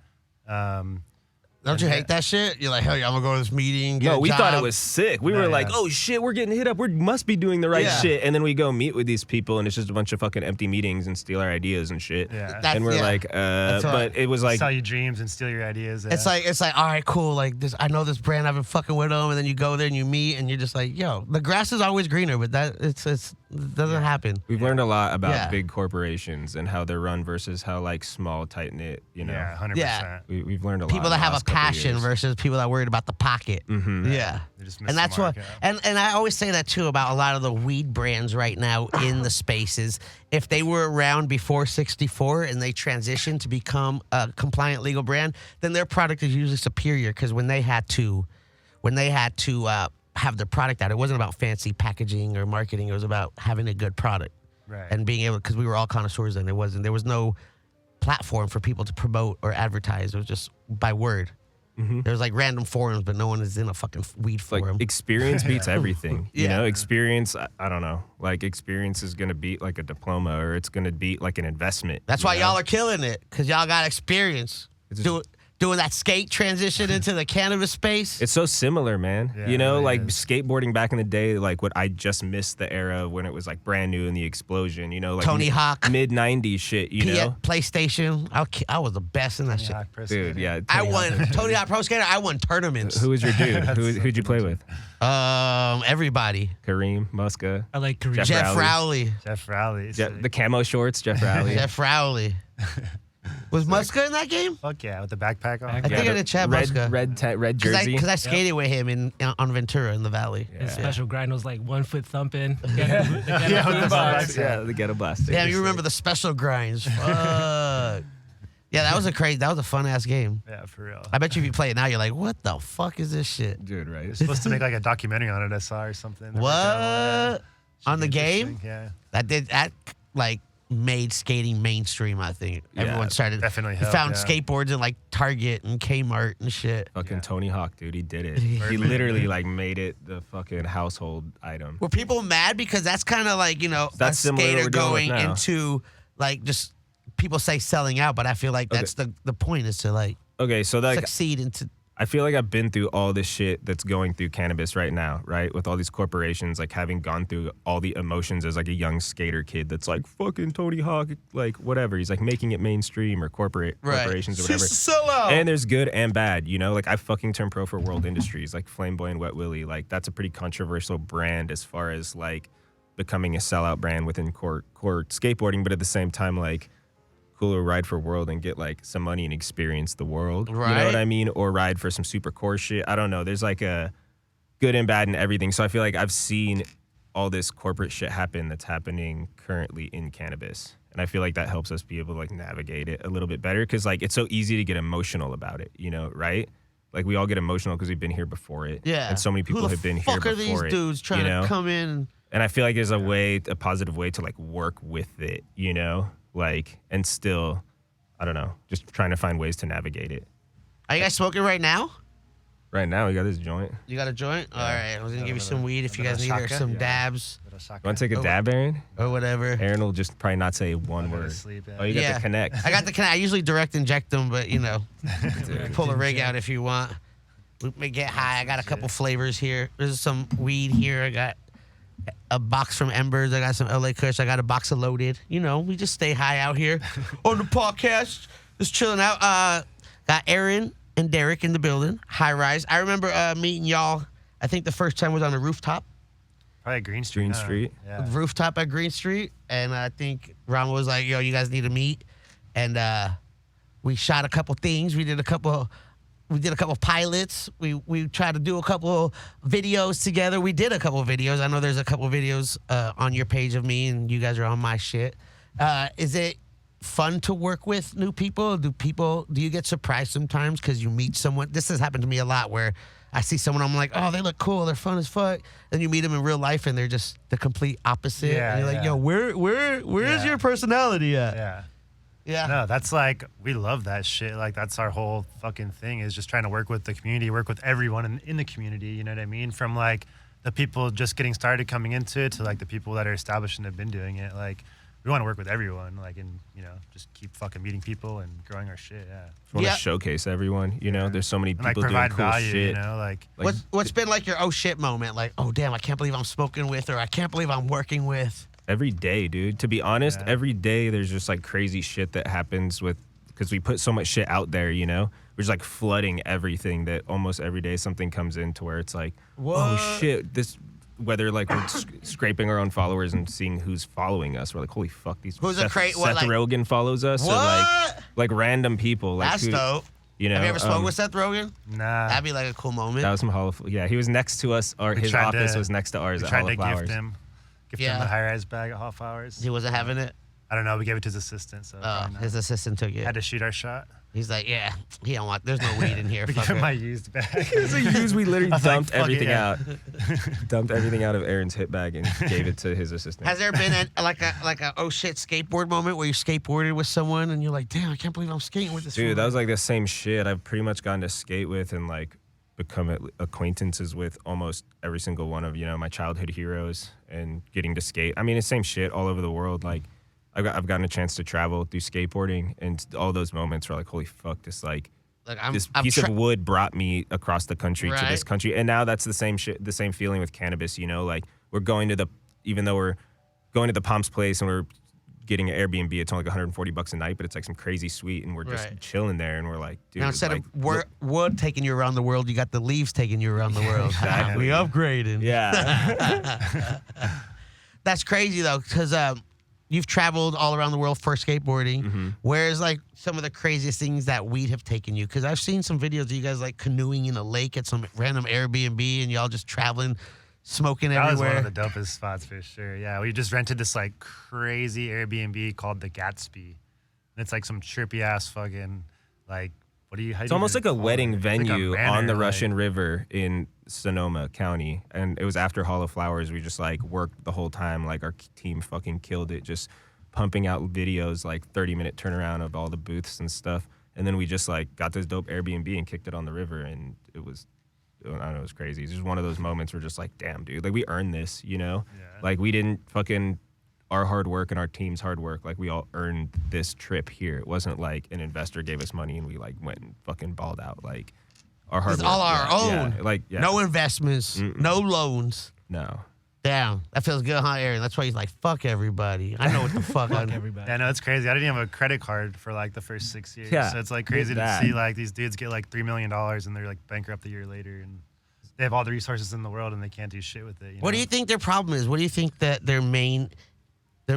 Speaker 1: Don't you
Speaker 3: and
Speaker 1: hate that shit? You're like, hell yeah, I'm gonna go to this meeting. Get
Speaker 4: No,
Speaker 1: a
Speaker 4: we thought it
Speaker 1: job.
Speaker 4: was sick. We
Speaker 3: No,
Speaker 4: were like,
Speaker 3: yeah.
Speaker 4: oh shit, we're getting hit up. We must be doing the right
Speaker 1: Yeah.
Speaker 4: shit. And then we go meet with these people, and it's just a bunch of fucking empty meetings and steal our ideas and shit.
Speaker 3: Yeah.
Speaker 1: That's-
Speaker 4: And we're
Speaker 1: yeah.
Speaker 4: like,
Speaker 1: That's what-
Speaker 4: but it was like,
Speaker 3: Sell you dreams and steal your ideas.
Speaker 1: It's like all right, cool. Like this, I know this brand. I've been fucking with them, and then you go there and you meet, and you're just like, yo, the grass is always greener, but that it doesn't happen.
Speaker 4: we've learned a lot about
Speaker 1: Yeah.
Speaker 4: big corporations and how they're run versus how like small, tight knit.
Speaker 3: yeah, 100%.
Speaker 1: Yeah.
Speaker 4: We've learned a lot.
Speaker 1: People
Speaker 4: in
Speaker 1: that
Speaker 4: the
Speaker 1: have a
Speaker 4: last couple
Speaker 1: passion
Speaker 4: years.
Speaker 1: versus people that are worried about the pocket.
Speaker 4: Mhm.
Speaker 1: Yeah.
Speaker 3: They just
Speaker 1: And
Speaker 3: missed
Speaker 1: that's
Speaker 3: the
Speaker 1: what,
Speaker 3: mark, yeah.
Speaker 1: and I always say that too about a lot of the weed brands right now in the spaces. If they were around before 64 and they transitioned to become a compliant legal brand, then their product is usually superior because when they had to have their product out, it wasn't about fancy packaging or marketing. It was about having a good product
Speaker 3: Right.
Speaker 1: and being able, because we were all connoisseurs then. There was no platform for people to promote or advertise. It was just by word. There was like random forums, but no one is in a fucking weed
Speaker 4: Like
Speaker 1: forum.
Speaker 4: experience beats everything. You
Speaker 1: Yeah.
Speaker 4: know, experience. I don't know. Like experience is gonna beat like a diploma, or it's gonna beat like an investment.
Speaker 1: That's
Speaker 4: you
Speaker 1: why
Speaker 4: know?
Speaker 1: y'all are killing it, because y'all got experience.
Speaker 4: It's just-
Speaker 1: Doing that skate transition into the cannabis space.
Speaker 4: It's so similar, man.
Speaker 3: Yeah,
Speaker 4: you know,
Speaker 3: it
Speaker 4: like
Speaker 3: is.
Speaker 4: skateboarding back in the day, like what I just missed the era when it was like brand new in the explosion. You know, like
Speaker 1: Tony Hawk.
Speaker 4: mid '90s shit. You know,
Speaker 1: PlayStation. I was the best in that shit.
Speaker 3: Hawk Pro
Speaker 4: dude.
Speaker 3: Skater.
Speaker 4: Yeah,
Speaker 1: I
Speaker 4: Tony Hawk.
Speaker 1: won Tony Hawk Pro Skater. I won tournaments.
Speaker 4: Who was your dude? Who'd you play with?
Speaker 1: Everybody.
Speaker 4: Kareem, Muska,
Speaker 2: I like Korean.
Speaker 4: Jeff
Speaker 1: Jeff
Speaker 4: Rowley.
Speaker 1: Rowley.
Speaker 3: Jeff Rowley.
Speaker 4: The camo shorts, Jeff Rowley.
Speaker 1: Jeff Rowley. Was Muska in that game?
Speaker 3: Fuck yeah, with the backpack on.
Speaker 1: I think I did Chad
Speaker 4: red,
Speaker 1: Muska.
Speaker 4: red jersey.
Speaker 1: Because I skated with him on Ventura in the Valley.
Speaker 2: His special grind was like 1 foot thumping.
Speaker 3: Yeah, with the box.
Speaker 4: yeah, the ghetto blaster.
Speaker 1: Damn, you remember the special grinds. Fuck. Yeah, that was a fun ass game.
Speaker 3: Yeah, for real.
Speaker 1: I bet you if you play it now, you're like, what the fuck is this shit?
Speaker 4: dude, right?
Speaker 3: They're supposed to make like a documentary on it, I saw or something. They're
Speaker 1: What?
Speaker 3: working on it. Should
Speaker 1: On the
Speaker 3: be
Speaker 1: game?
Speaker 3: interesting, Yeah.
Speaker 1: That like made skating mainstream, I think.
Speaker 4: Yeah,
Speaker 1: Everyone started
Speaker 3: definitely
Speaker 1: you
Speaker 3: helped,
Speaker 1: found
Speaker 3: yeah.
Speaker 1: skateboards in like Target and Kmart and shit.
Speaker 4: Fucking
Speaker 3: Yeah.
Speaker 4: Tony Hawk, dude, he did it.
Speaker 1: Yeah.
Speaker 4: He literally like made it the fucking household item.
Speaker 1: Were people mad because that's kind of like,
Speaker 4: That's
Speaker 1: a
Speaker 4: similar to what
Speaker 1: skater
Speaker 4: we're dealing with
Speaker 1: going
Speaker 4: now.
Speaker 1: into like just people say selling out, but I feel like that's the point is to like
Speaker 4: Okay, so like
Speaker 1: succeed into
Speaker 4: I feel like I've been through all this shit that's going through cannabis right now, right? With all these corporations, like having gone through all the emotions as like a young skater kid that's like fucking Tony Hawk, like whatever. He's like making it mainstream or corporations or whatever.
Speaker 1: Sellout.
Speaker 4: And there's good and bad, you know? Like I fucking turned pro for World Industries, like Flameboy and Wet Willie. Like that's a pretty controversial brand as far as like becoming a sellout brand within core skateboarding, but at the same time, like cooler ride for World and get like some money and experience the world.
Speaker 1: Right.
Speaker 4: You know what I mean? Or ride for some super core shit. I don't know. There's like a good and bad and everything. So I feel like I've seen all this corporate shit happen that's happening currently in cannabis. And I feel like that helps us be able to like navigate it a little bit better because like it's so easy to get emotional about it, you know, right? Like we all get emotional because we've been here before it.
Speaker 1: Yeah.
Speaker 4: And so many people have been here
Speaker 1: Who the
Speaker 4: before
Speaker 1: fuck are these dudes trying to come in?
Speaker 4: And I feel like there's a positive way to like work with it, you know, like, and still, I don't know, just trying to find ways to navigate it.
Speaker 1: Are you guys smoking right now?
Speaker 4: Right now, we got this joint.
Speaker 1: You got a joint? All right. I was going to give you some weed if you guys need or some dabs
Speaker 4: You want to take a dab, Erin?
Speaker 1: or whatever.
Speaker 4: Erin will just probably not say one word. Oh, you got the Connect.
Speaker 1: I got the Connect. I usually direct inject them, but, you know, pull a rig out if you want. We may get high. I got a couple flavors here. There's some weed here. I got a box from Embers. I got some LA Kush. I got a box of Loaded. You know, we just stay high out here on the podcast. Just chilling out. Got Erin and Derek in the building. High rise. I remember meeting y'all. I think the first time was on the rooftop.
Speaker 3: Probably Green Street.
Speaker 4: Green Street.
Speaker 3: Yeah.
Speaker 1: Rooftop at Green Street. And I think Rama was like, yo, you guys need to meet. And we shot a couple things. We did a couple pilots. We tried to do a couple videos together. We did a couple videos. I know there's a couple videos on your page of me, and you guys are on my shit. Is it fun to work with new people? Do you get surprised sometimes because you meet someone? This has happened to me a lot where I see someone, I'm like, oh, they look cool, they're fun as fuck. Then you meet them in real life and they're just the complete opposite.
Speaker 3: Yeah,
Speaker 1: and you're like, yo, where is your personality at?
Speaker 3: Yeah.
Speaker 1: Yeah.
Speaker 3: No, that's like, we love that shit. Like, that's our whole fucking thing is just trying to work with the community, work with everyone in the community, you know what I mean? From like the people just getting started coming into it to like the people that are established and have been doing it. Like, we want to work with everyone, like, and, you know, just keep fucking meeting people and growing our shit, yeah.
Speaker 4: We want to showcase everyone, you know? There's so many
Speaker 3: And,
Speaker 4: people
Speaker 3: like,
Speaker 4: doing
Speaker 3: provide
Speaker 4: cool
Speaker 3: value,
Speaker 4: shit.
Speaker 3: you know, like
Speaker 1: What's been like your oh shit moment? Like, oh damn, I can't believe I'm smoking with, or I can't believe I'm working with.
Speaker 4: Every day, dude. To be honest, every day there's just like crazy shit that happens with, because we put so much shit out there, you know? We're just like flooding everything that almost every day something comes in to where it's like, oh shit, this, whether like we're scraping our own followers and seeing who's following us. We're like, holy fuck, these Seth Rogen follows us.
Speaker 1: What?
Speaker 4: Or like random people. Like
Speaker 1: That's dope.
Speaker 4: You know,
Speaker 1: have you ever smoked with Seth Rogen?
Speaker 3: Nah.
Speaker 1: That'd be like a cool moment.
Speaker 4: That was some Hall of, yeah, he was next to us, or his office was next to ours at Hall of Flowers.
Speaker 3: Gift him the high-rise bag at Hall Flowers.
Speaker 1: He wasn't having it?
Speaker 3: I don't know. We gave it to his assistant. So
Speaker 1: his assistant took it.
Speaker 3: Had to shoot our shot.
Speaker 1: He's like, yeah, he don't want, there's no weed in here.
Speaker 3: We gave him my used bag.
Speaker 4: It was a used, we literally dumped everything
Speaker 3: out.
Speaker 4: Dumped everything out of Erin's hit bag and gave it to his assistant.
Speaker 1: Has there been like a oh shit skateboard moment where you skateboarded with someone and you're like, damn, I can't believe I'm skating with this
Speaker 4: dude?
Speaker 1: woman.
Speaker 4: That was like the same shit I've pretty much gotten to skate with and like become acquaintances with almost every single one of, you know, my childhood heroes and getting to skate. I mean, it's the same shit all over the world. Like I've gotten a chance to travel through skateboarding, and all those moments were like, holy fuck, this this piece of wood brought me across the country to this country. And now that's the same shit, the same feeling with cannabis, you know, like we're going to even though we're going to the Pomp's place and we're getting an Airbnb, it's only like $140 a night, but it's like some crazy suite, and we're just chilling there, and we're like, dude.
Speaker 1: Now instead
Speaker 4: like,
Speaker 1: of wood taking you around the world, you got the leaves taking you around the world.
Speaker 4: Exactly.
Speaker 1: We upgraded.
Speaker 4: Yeah.
Speaker 1: That's crazy though, because you've traveled all around the world for skateboarding.
Speaker 4: Mm-hmm.
Speaker 1: Where's like some of the craziest things that weed have taken you? Because I've seen some videos of you guys like canoeing in a lake at some random Airbnb, and y'all just traveling, smoking everywhere.
Speaker 3: That was one of the dopest spots for sure. Yeah, we just rented this like crazy Airbnb called the Gatsby, and it's like some trippy ass fucking like. It's
Speaker 4: almost like a wedding venue
Speaker 3: like a manor,
Speaker 4: on the Russian River in Sonoma County. And it was after Hall of Flowers. We just like worked the whole time. Like our team fucking killed it, just pumping out videos, like 30-minute turnaround of all the booths and stuff. And then we just like got this dope Airbnb and kicked it on the river. And it was, I don't know, it was crazy. It's just one of those moments where just like, damn, dude, like we earned this, you know?
Speaker 3: Yeah.
Speaker 4: Like we didn't fucking, our hard work and our team's hard work, like we all earned this trip here. It wasn't like an investor gave us money and we like went and fucking balled out. Like our hard
Speaker 1: It's
Speaker 4: work.
Speaker 1: all our
Speaker 4: Yeah,
Speaker 1: own.
Speaker 4: yeah, like yeah.
Speaker 1: No investments, no loans.
Speaker 4: No.
Speaker 1: Damn, that feels good, huh, Aaron? That's why he's like, fuck everybody. I know what the fuck I
Speaker 2: Fuck
Speaker 1: do.
Speaker 2: everybody.
Speaker 3: Yeah, no, it's crazy. I didn't even have a credit card for like the first 6 years.
Speaker 4: Yeah,
Speaker 3: So it's like crazy to
Speaker 4: that.
Speaker 3: see like these dudes get like $3 million and they're like bankrupt a year later and they have all the resources in the world and they can't do shit with it.
Speaker 1: What do you think their problem is? What do you think that their main,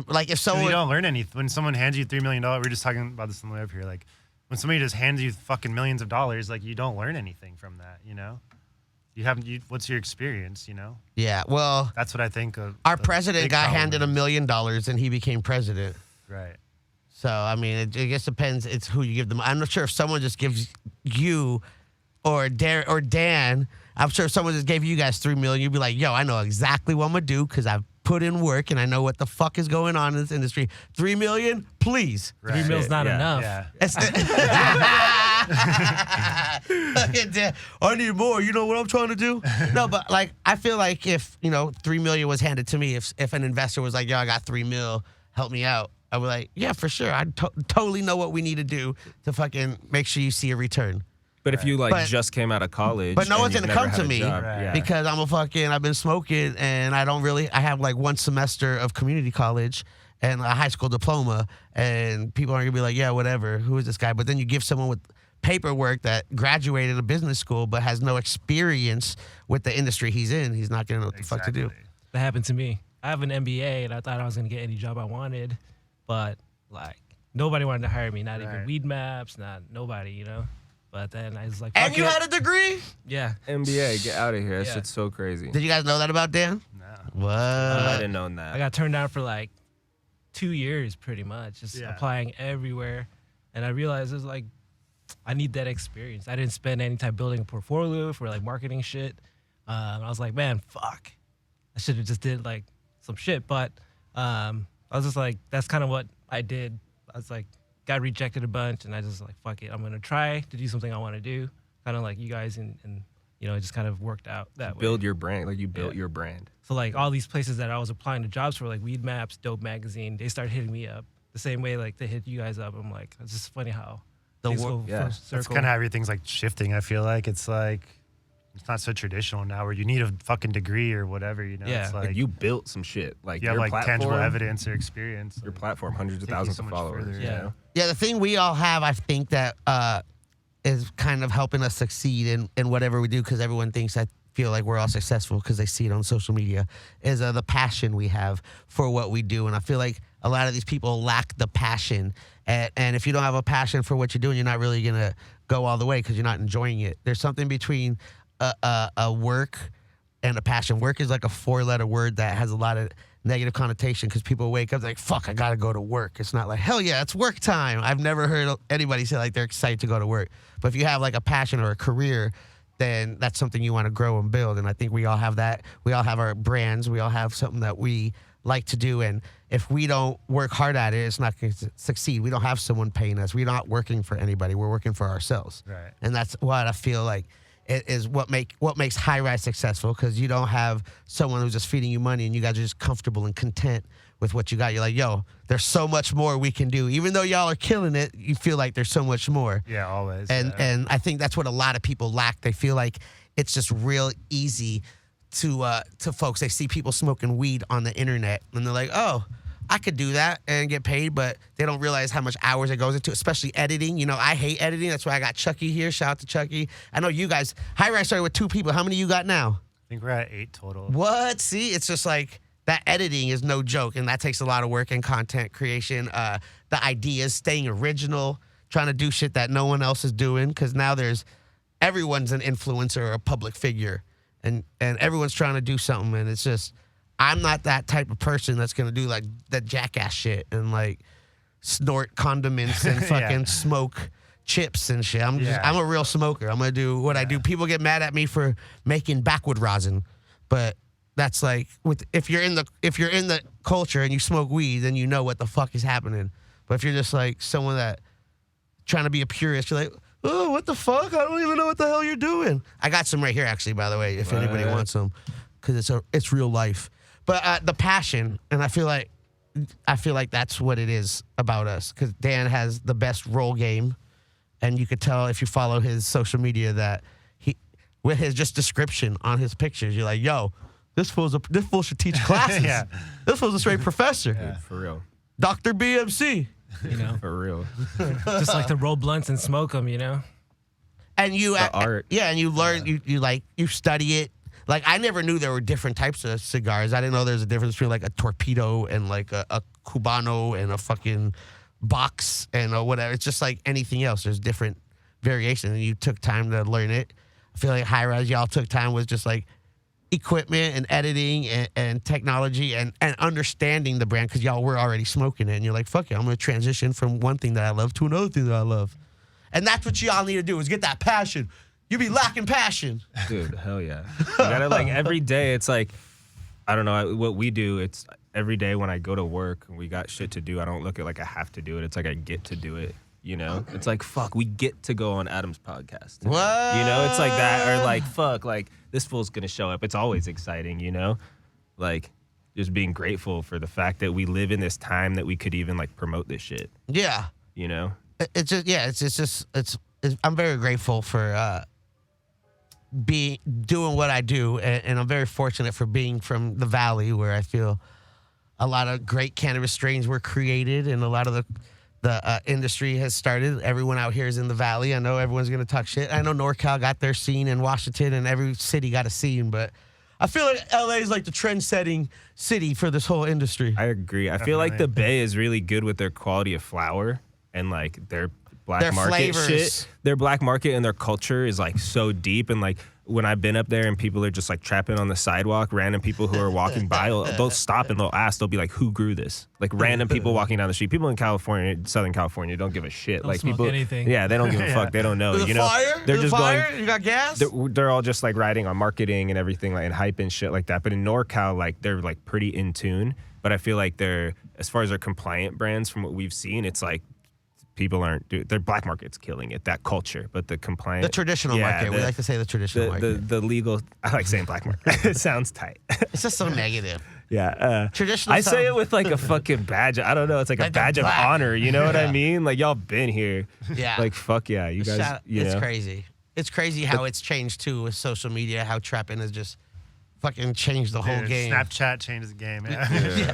Speaker 1: like if
Speaker 3: So
Speaker 1: someone,
Speaker 3: you don't learn anything. When someone hands you $3 million, we're just talking about this on the way up here. Like when somebody just hands you fucking millions of dollars, like you don't learn anything from that, you know? What's your experience, you know?
Speaker 1: yeah, well,
Speaker 3: That's what I think of.
Speaker 1: our
Speaker 3: the
Speaker 1: president
Speaker 3: big
Speaker 1: got
Speaker 3: problem
Speaker 1: handed $1
Speaker 3: is.
Speaker 1: million and he became president.
Speaker 3: Right.
Speaker 1: So, I mean, it just depends. It's who you give them. I'm not sure if someone just gives you or Dan, I'm sure if someone just gave you guys $3 million, you'd be like, yo, I know exactly what I'm going to do because I've put in work and I know what the fuck is going on in this industry. $3 million, please.
Speaker 3: Right.
Speaker 2: 3 mill's not
Speaker 4: Yeah.
Speaker 2: enough.
Speaker 3: Yeah.
Speaker 1: I need more. You know what I'm trying to do? No, but like I feel like if $3 million was handed to me, if an investor was like, "Yo, I got $3 million, help me out," I would like, "Yeah, for sure. I totally know what we need to do to fucking make sure you see a return."
Speaker 4: But if you like
Speaker 1: But-
Speaker 4: just came out of college,
Speaker 1: but no
Speaker 4: and
Speaker 1: one's
Speaker 4: you've
Speaker 1: gonna
Speaker 4: never
Speaker 1: come
Speaker 4: had
Speaker 1: to
Speaker 4: a
Speaker 1: me
Speaker 4: job,
Speaker 3: Right.
Speaker 4: yeah.
Speaker 1: because I've been smoking and I have like one semester of community college and a high school diploma and people aren't gonna be like, yeah, whatever, who is this guy? But then you give someone with paperwork that graduated a business school but has no experience with the industry he's in, he's not gonna know what the fuck to do.
Speaker 3: Exactly.
Speaker 2: That happened to me. I have an MBA and I thought I was gonna get any job I wanted, but like nobody wanted to hire me. Not even
Speaker 3: Right.
Speaker 2: Weed Maps, not nobody, you know. But then I was like,
Speaker 1: And
Speaker 2: fuck
Speaker 1: you
Speaker 2: it.
Speaker 1: had a degree?
Speaker 2: Yeah.
Speaker 4: MBA, get out of here. That
Speaker 2: Yeah.
Speaker 4: shit's so crazy.
Speaker 1: Did you guys know that about Dan?
Speaker 3: No.
Speaker 1: What?
Speaker 4: I didn't know
Speaker 2: I
Speaker 4: that.
Speaker 2: got turned down for like 2 years pretty much, just
Speaker 3: Yeah.
Speaker 2: applying everywhere. And I realized it was like, I need that experience. I didn't spend any time building a portfolio for like marketing shit. I was like, man, fuck. I should have just did like some shit. But I was just like, that's kind of what I did. I was like, got rejected a bunch and I just like, fuck it. I'm going to try to do something I want to do. Kind of like you guys and it just kind of worked out that way.
Speaker 4: Build your brand, like you built
Speaker 2: Yeah.
Speaker 4: your brand.
Speaker 2: So like all these places that I was applying to jobs for, like Weed Maps, Dope Magazine, they started hitting me up the same way like they hit you guys up. I'm like, it's just funny how
Speaker 1: The
Speaker 2: things
Speaker 1: wor-
Speaker 2: go
Speaker 4: yeah.
Speaker 2: full
Speaker 3: That's
Speaker 2: circle.
Speaker 3: kind of how everything's like shifting. I feel like it's not so traditional now where you need a fucking degree or whatever, you know?
Speaker 2: Yeah.
Speaker 3: It's
Speaker 4: Like,
Speaker 3: like
Speaker 4: you built some shit. Like
Speaker 3: you have
Speaker 4: your
Speaker 3: like
Speaker 4: platform,
Speaker 3: tangible evidence or experience.
Speaker 4: Your
Speaker 3: like,
Speaker 4: platform, hundreds of
Speaker 3: take you
Speaker 4: thousands
Speaker 3: so
Speaker 4: of
Speaker 3: much
Speaker 4: followers.
Speaker 3: further.
Speaker 4: You
Speaker 2: Yeah.
Speaker 4: know?
Speaker 1: Yeah, the thing we all have, I think that is kind of helping us succeed in whatever we do because everyone thinks I feel like we're all successful because they see it on social media is the passion we have for what we do. And I feel like a lot of these people lack the passion. And if you don't have a passion for what you're doing, you're not really going to go all the way because you're not enjoying it. There's something between a work and a passion. Work is like a 4-letter word that has a lot of negative connotation because people wake up like, fuck, I gotta go to work. It's not like, hell yeah, it's work time. I've never heard anybody say like they're excited to go to work. But if you have like a passion or a career, then that's something you want to grow and build. And I think we all have that. We all have our brands. We all have something that we like to do. And if we don't work hard at it, it's not going to succeed. We don't have someone paying us. We're not working for anybody. We're working for ourselves.
Speaker 3: Right.
Speaker 1: And that's what I feel like it is what makes High Rise successful because you don't have someone who's just feeding you money and you guys are just comfortable and content with what you got. You're like, yo, there's so much more we can do. Even though y'all are killing it, you feel like there's so much more.
Speaker 3: Yeah, always.
Speaker 1: And
Speaker 3: yeah.
Speaker 1: and I think that's what a lot of people lack. They feel like it's just real easy to folks. They see people smoking weed on the internet and they're like, oh, I could do that and get paid, but they don't realize how much hours it goes into, especially editing. You know, I hate editing. That's why I got Chucky here. Shout out to Chucky. I know you guys, High Rise started with 2 people. How many you got now?
Speaker 3: I think we're at 8 total.
Speaker 1: What? See, it's just like that editing is no joke, and that takes a lot of work and content creation. The ideas, staying original, trying to do shit that no one else is doing, because now everyone's an influencer or a public figure, and everyone's trying to do something, and it's just, I'm not that type of person that's gonna do like that jackass shit and like snort condiments and fucking
Speaker 3: Yeah.
Speaker 1: smoke chips and shit. I'm
Speaker 3: Yeah.
Speaker 1: a real smoker. I'm gonna do what I do. People get mad at me for making backwood rosin, but that's like if you're in the culture and you smoke weed, then you know what the fuck is happening. But if you're just like someone that trying to be a purist, you're like, oh, what the fuck? I don't even know what the hell you're doing. I got some right here, actually, by the way, if anybody wants some, because it's real life. But the passion, and I feel like that's what it is about us. Because Dan has the best roll game, and you could tell if you follow his social media that with his just description on his pictures. You're like, yo, this fool should teach classes.
Speaker 3: Yeah.
Speaker 1: This fool's a straight professor.
Speaker 3: Yeah.
Speaker 4: For real.
Speaker 1: Dr. BMC.
Speaker 2: You know,
Speaker 4: For real.
Speaker 2: just like to roll blunts and smoke them. You know.
Speaker 1: And you,
Speaker 4: art.
Speaker 1: yeah, and you learn, you study it. Like, I never knew there were different types of cigars. I didn't know there was a difference between like a torpedo and like a Cubano and a fucking box and whatever. It's just like anything else. There's different variations, and you took time to learn it. I feel like High Rise, y'all took time with just like equipment and editing and technology and understanding the brand because y'all were already smoking it. And you're like, fuck it, I'm going to transition from one thing that I love to another thing that I love. And that's what y'all need to do is get that passion. You be lacking passion.
Speaker 4: Dude, hell yeah. You gotta like every day, it's like, I don't know, what we do, it's every day when I go to work and we got shit to do, I don't look at like I have to do it. It's like I get to do it, you know? It's like, fuck, we get to go on Adam's podcast.
Speaker 1: What?
Speaker 4: You know, it's like that, or like, fuck, like this fool's gonna show up. It's always exciting, you know? Like, just being grateful for the fact that we live in this time that we could even like promote this shit,
Speaker 1: Yeah.
Speaker 4: you know?
Speaker 1: It's just, yeah, it's I'm very grateful for doing what I do, and I'm very fortunate for being from the Valley, where I feel a lot of great cannabis strains were created, and a lot of the industry has started. Everyone out here is in the Valley. I know everyone's gonna talk shit. I know NorCal got their scene, and Washington, and every city got a scene, but I feel like LA is like the trend-setting city for this whole industry.
Speaker 4: I agree. I feel like the Bay is really good with their quality of flower and like their black
Speaker 1: Their
Speaker 4: market
Speaker 1: flavors.
Speaker 4: shit. Their black market and their culture is like so deep. And like when I've been up there and people are just like trapping on the sidewalk, random people who are walking by, they'll stop and they'll ask, they'll be like, who grew this? Like random people walking down the street. People in California, Southern California, don't give a shit.
Speaker 2: Don't
Speaker 4: like
Speaker 2: smoke
Speaker 4: people,
Speaker 2: anything.
Speaker 4: yeah, they don't give a fuck. They don't know.
Speaker 1: Is it
Speaker 4: You know,
Speaker 1: fire?
Speaker 4: they're
Speaker 1: Is it
Speaker 4: just
Speaker 1: fire?
Speaker 4: going.
Speaker 1: You got gas?
Speaker 4: They're all just like riding on marketing and everything, like and hype and shit like that. But in NorCal, like they're like pretty in tune. But I feel like they're, as far as their compliant brands, from what we've seen, it's like people aren't. Their black market's killing it. That culture, but the compliant,
Speaker 1: The traditional market. We like to say the traditional market.
Speaker 4: the legal. I like saying black market. It sounds tight.
Speaker 1: It's just so negative.
Speaker 4: Yeah.
Speaker 1: Traditional.
Speaker 4: I say it with like a fucking badge. I don't know. It's like a
Speaker 1: Like the
Speaker 4: badge of
Speaker 1: black.
Speaker 4: honor. You know what
Speaker 1: Yeah.
Speaker 4: I mean? Like y'all been here.
Speaker 1: Yeah.
Speaker 4: Like fuck yeah, you guys. You
Speaker 1: It's
Speaker 4: know?
Speaker 1: crazy. It's crazy how it's changed too with social media. How trapping has just fucking changed the whole
Speaker 3: Dude,
Speaker 1: game.
Speaker 3: Snapchat changes the game. Yeah.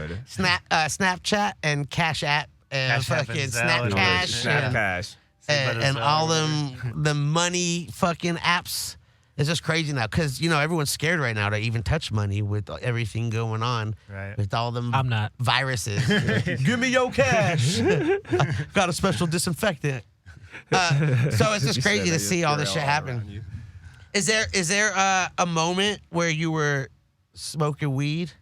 Speaker 4: Dude.
Speaker 1: Snapchat and Cash App and
Speaker 3: Cash App
Speaker 1: fucking
Speaker 3: and
Speaker 1: Snap
Speaker 3: Zelle.
Speaker 1: Cash
Speaker 4: Snap
Speaker 1: and,
Speaker 4: cash.
Speaker 1: and all them the money fucking apps. It's just crazy now because you know everyone's scared right now to even touch money with everything going on.
Speaker 3: Right.
Speaker 1: With all them
Speaker 2: I'm not.
Speaker 1: viruses. Give me your cash. I got a special disinfectant. So it's just crazy to see all this shit happen. Is there a moment where you were smoking weed?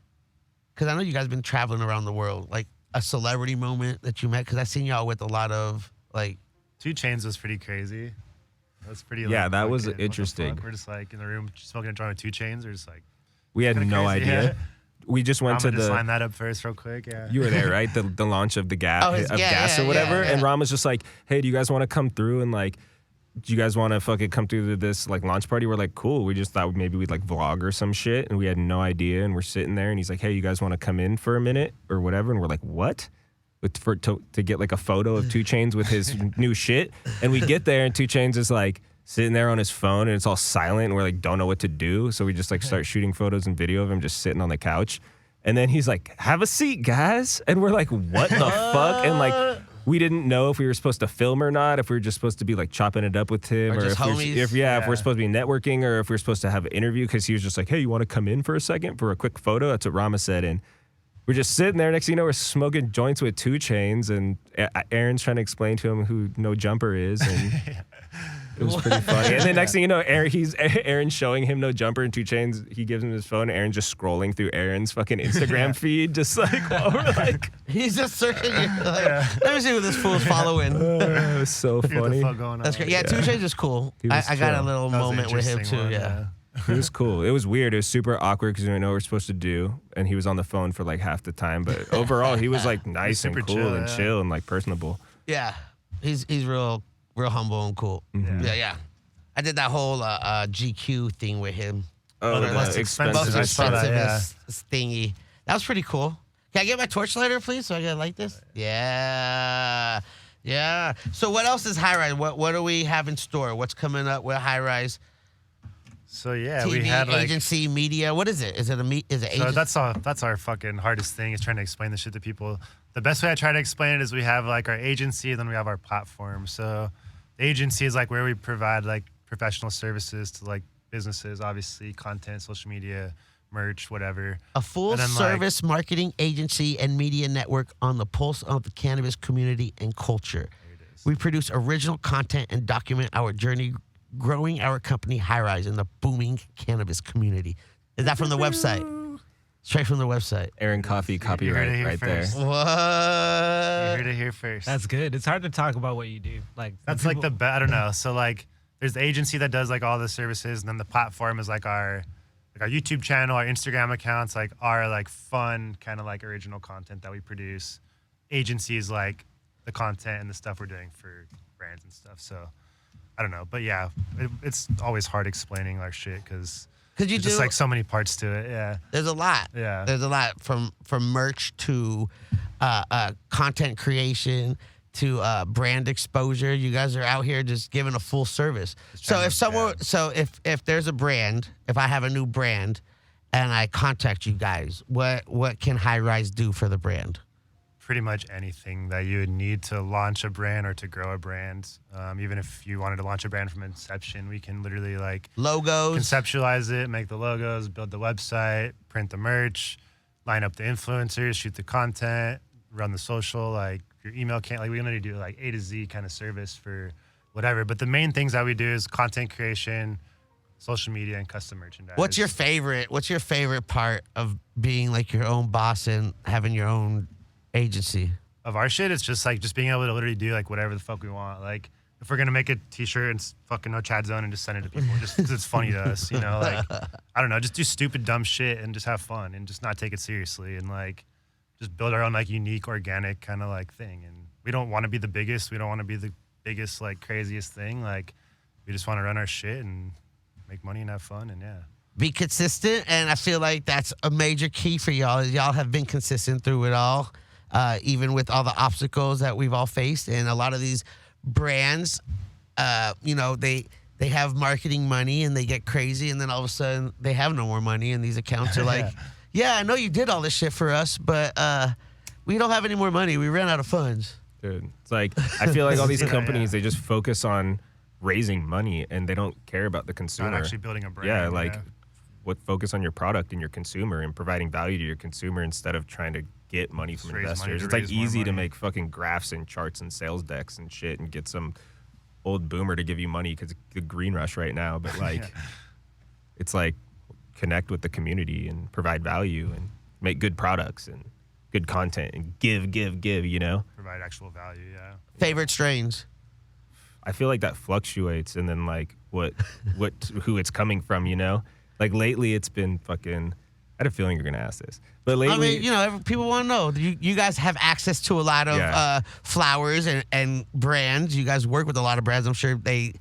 Speaker 1: Because I know you guys have been traveling around the world. Like a celebrity moment that you met? Because I've seen y'all with a lot of like.
Speaker 3: 2 Chainz was pretty crazy. That was pretty.
Speaker 4: Yeah,
Speaker 3: like,
Speaker 4: that was
Speaker 3: fucking, what the
Speaker 4: interesting.
Speaker 3: fuck? We're just like in the room smoking a joint with 2 Chainz. We're just like.
Speaker 4: We had
Speaker 3: kinda
Speaker 4: no
Speaker 3: crazy,
Speaker 4: idea.
Speaker 3: yeah.
Speaker 4: We just went
Speaker 3: I'm
Speaker 4: to
Speaker 3: just
Speaker 4: the.
Speaker 3: line that up first, real quick. Yeah.
Speaker 4: You were there, right? The launch of the gas
Speaker 1: Oh,
Speaker 4: gas or whatever. And Ram was just like, "Hey, do you guys want to come through and like, do you guys want to fucking come through to this like launch party?" We're like, "Cool." We just thought maybe we'd like vlog or some shit, and we had no idea. And we're sitting there, and he's like, "Hey, you guys want to come in for a minute or whatever?" And we're like, "What?" To get like a photo of 2 Chainz with his new shit. And we get there, and 2 Chainz is like sitting there on his phone, and it's all silent, and we're like, don't know what to do. So we just like start shooting photos and video of him just sitting on the couch. And then he's like, "Have a seat, guys." And we're like, what the fuck? And like, we didn't know if we were supposed to film or not, if we were just supposed to be like chopping it up with him,
Speaker 1: Or just
Speaker 4: if
Speaker 1: homies.
Speaker 4: if we're supposed to be networking, or if we're supposed to have an interview, because he was just like, "Hey, you want to come in for a second for a quick photo?" That's what Rama said. And we're just sitting there. Next thing you know, we're smoking joints with 2 Chainz, and Aaron's trying to explain to him who No Jumper is, and it was pretty funny. And then next thing you know, Aaron's showing him No Jumper, and 2 Chainz, he gives him his phone, and Aaron's just scrolling through Aaron's fucking Instagram feed, just like while we're like,
Speaker 1: He's just searching. Like, let me see who this fool's following.
Speaker 4: it was so
Speaker 3: What the
Speaker 4: funny.
Speaker 3: fuck going on?
Speaker 1: That's great. Yeah, 2 Chainz is cool.
Speaker 4: He was
Speaker 1: I got a
Speaker 4: chill.
Speaker 1: little
Speaker 3: That was an
Speaker 1: moment with him
Speaker 3: interesting
Speaker 1: too.
Speaker 3: one,
Speaker 1: Yeah.
Speaker 4: It was cool. It was weird. It was super awkward because we didn't know what we were supposed to do, and he was on the phone for like half the time. But overall, he was like nice and
Speaker 3: super
Speaker 4: cool
Speaker 3: chill,
Speaker 4: and
Speaker 3: yeah.
Speaker 4: chill and like personable.
Speaker 1: Yeah, he's real humble and cool.
Speaker 3: Mm-hmm.
Speaker 1: Yeah. I did that whole GQ thing with him.
Speaker 4: Oh,
Speaker 3: the most
Speaker 1: Most
Speaker 3: expensive. I saw that,
Speaker 1: expensivest thingy. That was pretty cool. Can I get my torch lighter, please, so I can light this? Yeah. So what else is High Rise? What do we have in store? What's coming up with High Rise?
Speaker 3: So yeah,
Speaker 1: TV,
Speaker 3: we had like
Speaker 1: agency, media. What is it? Is it is it
Speaker 3: so
Speaker 1: agency?
Speaker 3: that's our fucking hardest thing is trying to explain this shit to people. The best way I try to explain it is we have like our agency, and then we have our platform. So the agency is like where we provide like professional services to like businesses, obviously content, social media, merch, whatever.
Speaker 1: A full
Speaker 3: And then,
Speaker 1: service marketing agency and media network on the pulse of the cannabis community and culture. We produce original content and document our journey growing our company High Rise in the booming cannabis community. Is that from the website? Straight from the website.
Speaker 4: Erin Coffey
Speaker 3: You heard it
Speaker 4: copyright
Speaker 3: here
Speaker 4: right there.
Speaker 3: first.
Speaker 1: What?
Speaker 3: You heard it here first.
Speaker 2: That's good. It's hard to talk about what you do. Like
Speaker 3: That's like the I don't know. So like there's the agency that does like all the services, and then the platform is like our YouTube channel, our Instagram accounts, like our like fun kind of like original content that we produce. Agency is like the content and the stuff we're doing for brands and stuff. So I don't know, but yeah, it's always hard explaining our shit because
Speaker 1: you
Speaker 3: there's just like so many parts to it. Yeah,
Speaker 1: There's a lot.
Speaker 3: Yeah.
Speaker 1: There's a lot from merch to content creation to brand exposure. You guys are out here just giving a full service. So if there's a brand, if I have a new brand and I contact you guys, what can High Rise do for the brand?
Speaker 3: pretty much anything that you would need to launch a brand or to grow a brand. Even if you wanted to launch a brand from inception, we can literally like
Speaker 1: logos,
Speaker 3: conceptualize it, make the logos, build the website, print the merch, line up the influencers, shoot the content, run the social, like your email can't, like we literally do like A to Z kind of service for whatever. But the main things that we do is content creation, social media, and custom merchandise.
Speaker 1: What's your favorite part of being like your own boss and having your own agency?
Speaker 3: Of our shit? It's just like just being able to literally do like whatever the fuck we want. Like if we're gonna make a t-shirt and fucking no Chad Zone and just send it to people just because it's funny to us, you know, like I don't know, just do stupid dumb shit and just have fun and just not take it seriously and like just build our own like unique organic kind of like thing. And we don't want to be the biggest, we don't want to be the biggest like craziest thing. Like we just want to run our shit and make money and have fun. And yeah,
Speaker 1: be consistent, and I feel like that's a major key for y'all. Y'all have been consistent through it all, even with all the obstacles that we've all faced. And a lot of these brands, you know, they have marketing money and they get crazy, and then all of a sudden they have no more money, and these accounts are like, yeah, I know you did all this shit for us, but we don't have any more money. We ran out of funds.
Speaker 4: Dude, it's like I feel like all these
Speaker 3: Yeah,
Speaker 4: companies
Speaker 3: yeah.
Speaker 4: they just focus on raising money and they don't care about the consumer.
Speaker 3: not actually building a brand.
Speaker 4: Yeah, like what focus on your product and your consumer and providing value to your consumer instead of trying to get money
Speaker 3: Just
Speaker 4: from
Speaker 3: raise money
Speaker 4: investors.
Speaker 3: to
Speaker 4: It's like
Speaker 3: raise more
Speaker 4: easy to
Speaker 3: money.
Speaker 4: make fucking graphs and charts and sales decks and shit and get some old boomer to give you money because the green rush right now. But like, it's like connect with the community and provide value and make good products and good content and give, you know?
Speaker 3: provide actual value. Yeah.
Speaker 1: Favorite strains?
Speaker 4: I feel like that fluctuates and then like who it's coming from, you know? Like lately it's been fucking, I had a feeling you're going to ask this. But lately,
Speaker 1: I mean, you know, people want to know. You guys have access to a lot of
Speaker 4: Yeah.
Speaker 1: flowers and brands. You guys work with a lot of brands. I'm sure they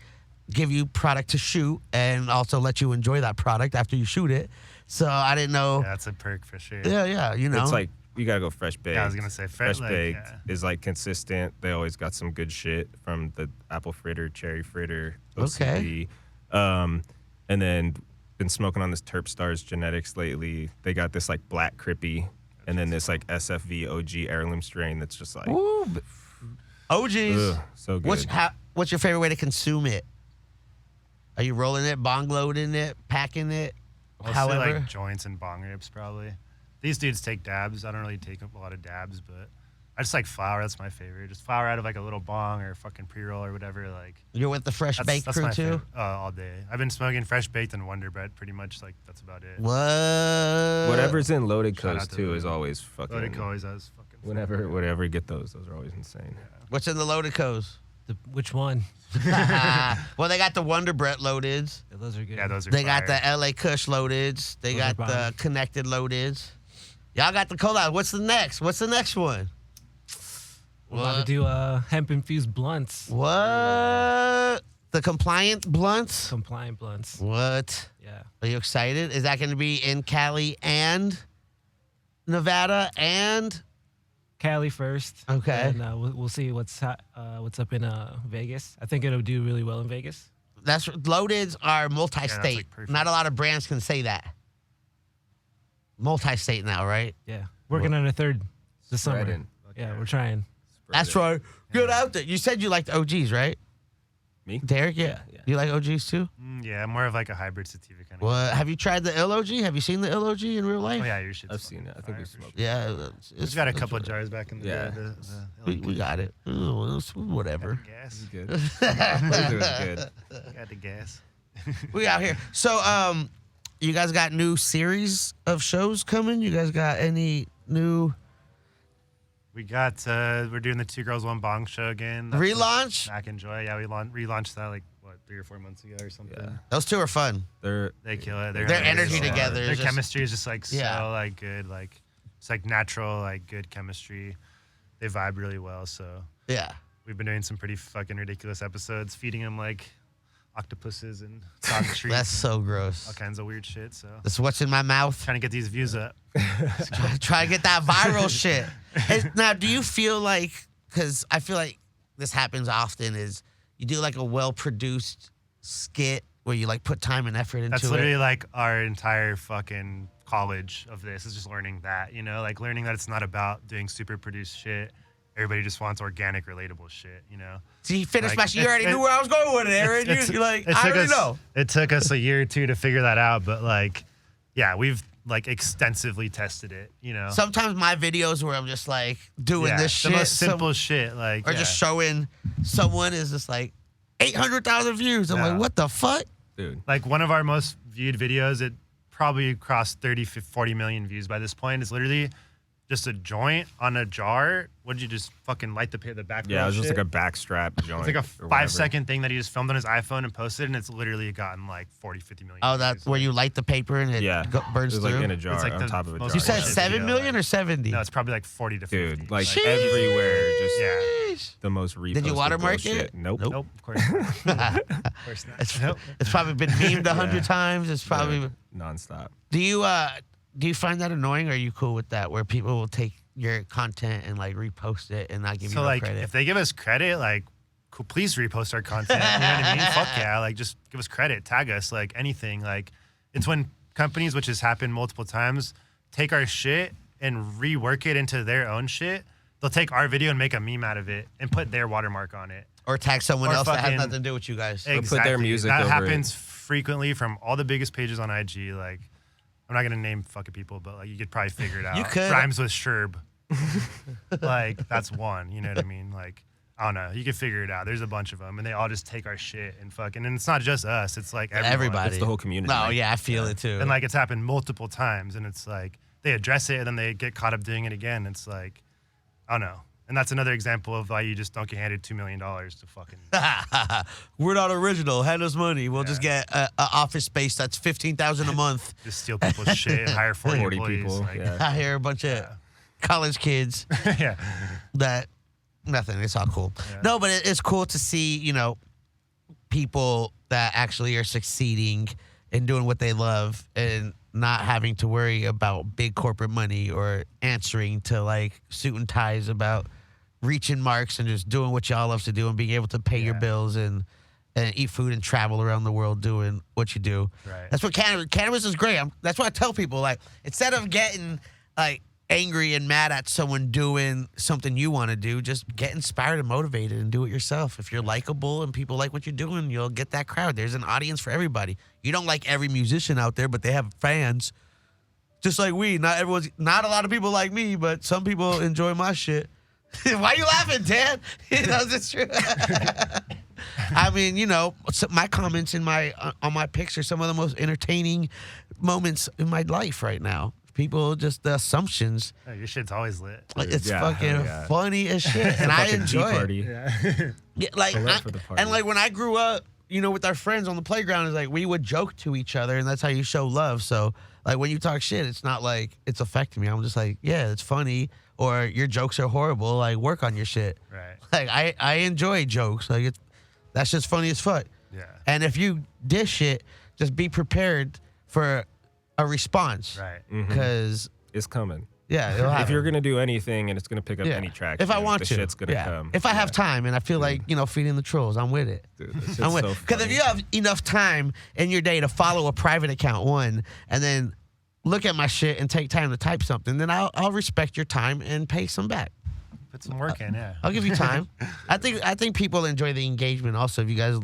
Speaker 1: give you product to shoot and also let you enjoy that product after you shoot it. So I didn't know.
Speaker 3: Yeah, that's a perk for sure.
Speaker 1: Yeah, you know.
Speaker 4: it's like, you got to go fresh baked.
Speaker 3: Yeah, I was gonna say
Speaker 4: Fresh
Speaker 3: like,
Speaker 4: baked
Speaker 3: yeah.
Speaker 4: is like consistent. They always got some good shit from the apple fritter, cherry fritter,
Speaker 1: Okay.
Speaker 4: OCD. And then been smoking on this Terp Stars genetics lately. They got this like black crippy and then this like SFV OG heirloom strain that's just like
Speaker 1: Ooh, OGs.
Speaker 4: ugh, so good.
Speaker 1: What's your favorite way to consume it? Are you rolling it, bong loading it, packing it?
Speaker 3: Mostly
Speaker 1: However,
Speaker 3: like joints and bong rips probably. These dudes take dabs. I don't really take a lot of dabs, but I just like flower. That's my favorite. Just flower out of like a little bong or fucking pre-roll or whatever. Like
Speaker 1: you're with the fresh baked crew
Speaker 3: my
Speaker 1: too.
Speaker 3: favorite, all day. I've been smoking fresh baked and Wonder Bread pretty much. Like that's about it.
Speaker 1: What?
Speaker 4: Whatever's in loaded
Speaker 3: Shout
Speaker 4: coast
Speaker 3: out to
Speaker 4: too
Speaker 3: the-
Speaker 4: is always fucking.
Speaker 3: Loaded always has fucking.
Speaker 4: Whenever you get those are always insane.
Speaker 1: What's in the loaded codes?
Speaker 2: Which one?
Speaker 1: Well, they got the Wonder Bread loadeds.
Speaker 2: Yeah, those are good.
Speaker 3: Yeah, those are.
Speaker 1: They got
Speaker 3: fire.
Speaker 1: the LA Kush loadeds. They
Speaker 2: Those are
Speaker 1: got the
Speaker 2: bomb.
Speaker 1: connected loadeds. Y'all got the collab. What's the next? What's the next one?
Speaker 2: We're about to do hemp infused blunts,
Speaker 1: What? The compliant blunts?
Speaker 2: compliant blunts.
Speaker 1: What?
Speaker 2: Yeah.
Speaker 1: Are you excited? Is that going to be in Cali and Nevada and?
Speaker 2: Cali first.
Speaker 1: Okay.
Speaker 2: And we'll see what's up in Vegas. I think it'll do really well in Vegas.
Speaker 1: That's loadeds are multi-state.
Speaker 3: like, perfect.
Speaker 1: Not a lot of brands can say that. Multi-state now, right?
Speaker 2: Yeah. Working on a third this summer.
Speaker 4: Spreading.
Speaker 2: Yeah, we're trying.
Speaker 1: That's right. Get out there. You said you liked OGs, right?
Speaker 4: Me?
Speaker 1: Derek, yeah.
Speaker 4: Yeah.
Speaker 1: You like OGs too?
Speaker 3: Yeah, more of like a hybrid sativa kind of.
Speaker 1: Well, have you tried the LOG? Have you seen the LOG in real life?
Speaker 3: Oh yeah, your shit's
Speaker 4: I've seen it. I think we
Speaker 3: fire for
Speaker 4: smoked.
Speaker 3: sure.
Speaker 1: Yeah.
Speaker 3: It's got a couple of jars back in the
Speaker 4: Yeah.
Speaker 3: day.
Speaker 1: We got it. Oh, it's whatever.
Speaker 3: Gas.
Speaker 4: Good. It was good.
Speaker 3: Got the gas.
Speaker 1: We out here. So, you guys got new series of shows coming? You guys got any new
Speaker 3: We got we're doing the 2 Girls 1 Bong show again. That's
Speaker 1: relaunch?
Speaker 3: Mac and Joy. Yeah, we relaunched that like what 3 or 4 months ago or something.
Speaker 4: Yeah.
Speaker 1: Those two are fun.
Speaker 3: They kill it.
Speaker 1: Their energy
Speaker 3: so-
Speaker 1: together is
Speaker 3: Their
Speaker 1: just-
Speaker 3: chemistry is just like
Speaker 1: Yeah.
Speaker 3: so like good. Like it's like natural, like good chemistry. They vibe really well. So
Speaker 1: Yeah.
Speaker 3: we've been doing some pretty fucking ridiculous episodes, feeding them like octopuses and dog treats.
Speaker 1: That's so
Speaker 3: all
Speaker 1: gross.
Speaker 3: kinds of weird shit. So
Speaker 1: That's what's in my mouth.
Speaker 3: trying to get these views up.
Speaker 1: Try to get that viral shit. Now, do you feel like, because I feel like this happens often, is you do like a well-produced skit where you like put time and effort into
Speaker 3: That's
Speaker 1: it?
Speaker 3: literally like our entire fucking college of this is just learning that, like learning that it's not about doing super produced shit. Everybody just wants organic, relatable shit,
Speaker 1: So you finished
Speaker 3: like,
Speaker 1: my shit. You already knew where I was going with it, Aaron. You're like, I already know.
Speaker 3: It took us a year or two to figure that out, but like, yeah, we've like extensively tested it,
Speaker 1: Sometimes my videos where I'm just like doing
Speaker 3: Yeah,
Speaker 1: this
Speaker 3: the
Speaker 1: shit.
Speaker 3: most simple shit, like,
Speaker 1: or
Speaker 3: yeah.
Speaker 1: just showing someone is just like 800,000 views. I'm
Speaker 3: Yeah.
Speaker 1: like, what the fuck?
Speaker 4: Dude.
Speaker 3: Like one of our most viewed videos, it probably crossed 30, 40 million views by this point. It's literally just a joint on a jar. What did you just fucking light the back?
Speaker 4: Yeah, it was just like a backstrap joint.
Speaker 3: It's like a
Speaker 4: or
Speaker 3: 5-second thing that he just filmed on his iPhone and posted, and it's literally gotten like 40, 50 million.
Speaker 1: Oh,
Speaker 3: views.
Speaker 1: that's where you light the paper and it
Speaker 4: Yeah.
Speaker 1: burns
Speaker 4: It was
Speaker 1: through?
Speaker 4: like in a jar
Speaker 3: It's like
Speaker 4: on
Speaker 3: the
Speaker 4: top of a
Speaker 3: most
Speaker 4: jar.
Speaker 1: You said
Speaker 3: bullshit
Speaker 1: 7
Speaker 3: video,
Speaker 1: million
Speaker 3: like-
Speaker 1: or 70?
Speaker 3: No, it's probably like 40 to 50.
Speaker 4: Dude, like
Speaker 1: Sheesh.
Speaker 4: everywhere, just
Speaker 3: Yeah.
Speaker 1: Sheesh.
Speaker 4: the most reposted
Speaker 1: Did you watermark
Speaker 4: bullshit.
Speaker 1: it?
Speaker 4: Nope.
Speaker 3: Nope, of course not. Of course not.
Speaker 1: It's,
Speaker 3: Nope.
Speaker 1: it's probably been memed 100
Speaker 4: Yeah.
Speaker 1: times. It's probably.
Speaker 4: Yeah, nonstop.
Speaker 1: Do you find that annoying? Or are you cool with that, where people will take your content and like repost it and not give you
Speaker 3: So
Speaker 1: no
Speaker 3: like,
Speaker 1: credit?
Speaker 3: if they give us credit, like, cool, please repost our content. You know what I mean? Fuck yeah! Like, just give us credit, tag us, like anything. Like, it's when companies, which has happened multiple times, take our shit and rework it into their own shit. They'll take our video and make a meme out of it and put their watermark on it.
Speaker 1: Or tag someone
Speaker 3: or
Speaker 1: else that has
Speaker 3: fucking-
Speaker 1: nothing to do with you guys.
Speaker 4: Or put their music
Speaker 3: That
Speaker 4: over
Speaker 3: happens frequently from all the biggest pages on IG. Like, I'm not gonna name fucking people, but like you could probably figure it out.
Speaker 1: You could.
Speaker 3: Rhymes with Sherb. Like that's one. You know what I mean? Like I don't know. You can figure it out. There's a bunch of them, and they all just take our shit and fucking. And it's not just us. It's like everyone.
Speaker 1: Everybody.
Speaker 4: It's the whole community.
Speaker 1: No,
Speaker 4: like,
Speaker 1: yeah, I feel it too.
Speaker 3: And like it's happened multiple times, and it's like they address it, and then they get caught up doing it again. It's like I don't know. And that's another example of why you just don't get handed $2 million to fucking.
Speaker 1: We're not original. Hand us money. We'll just get a office space that's $15,000 a month.
Speaker 3: Just steal people's shit and hire 40 employees.
Speaker 4: people.
Speaker 3: Like,
Speaker 4: Yeah.
Speaker 1: I hear a bunch of college kids
Speaker 3: yeah.
Speaker 1: that nothing. It's all cool.
Speaker 3: Yeah.
Speaker 1: No, but it's cool to see, people that actually are succeeding and doing what they love and not having to worry about big corporate money or answering to like suit and ties about reaching marks and just doing what y'all love to do and being able to pay your
Speaker 3: Yeah.
Speaker 1: bills and eat food and travel around the world doing what you do.
Speaker 3: Right.
Speaker 1: That's what cannabis is great. That's what I tell people. Like, instead of getting like angry and mad at someone doing something you want to do, just get inspired and motivated and do it yourself. If you're likable and people like what you're doing, you'll get that crowd. There's an audience for everybody. You don't like every musician out there, but they have fans. Just like we. Not a lot of people like me, but some people enjoy my shit. Why are you laughing, Dad? It's true. I mean, my comments on my picture, some of the most entertaining moments in my life right now. People just the assumptions.
Speaker 3: Oh, your shit's always lit.
Speaker 1: Like, it's
Speaker 4: Yeah,
Speaker 1: fucking
Speaker 4: hell yeah.
Speaker 1: funny as shit, and I
Speaker 4: Fucking tea
Speaker 1: enjoy it.
Speaker 4: party.
Speaker 1: Yeah, like,
Speaker 4: I live for the party.
Speaker 1: and like when I grew up, with our friends on the playground, it's like we would joke to each other, and that's how you show love. So, like when you talk shit, it's not like it's affecting me. I'm just like, yeah, it's funny, or your jokes are horrible. Like, work on your shit.
Speaker 3: Right.
Speaker 1: Like I enjoy jokes. Like that's just funny as fuck.
Speaker 3: Yeah.
Speaker 1: And if you dish it, just be prepared for a response.
Speaker 3: Right.
Speaker 4: Mhm.
Speaker 1: Because
Speaker 4: It's coming.
Speaker 1: Yeah, it'll happen.
Speaker 4: If you're gonna do anything and it's gonna pick up any traction,
Speaker 1: if I want
Speaker 4: the
Speaker 1: to,
Speaker 4: shit's gonna come.
Speaker 1: If I have time and I feel like feeding the trolls, I'm with it.
Speaker 4: Dude, this shit's
Speaker 1: I'm with
Speaker 4: so
Speaker 1: because if
Speaker 4: funny.
Speaker 1: you have enough time in your day to follow a private account and then look at my shit and take time to type something, then I'll respect your time and pay some back.
Speaker 3: Put some work in, yeah.
Speaker 1: I'll give you time. I think people enjoy the engagement also. If you guys,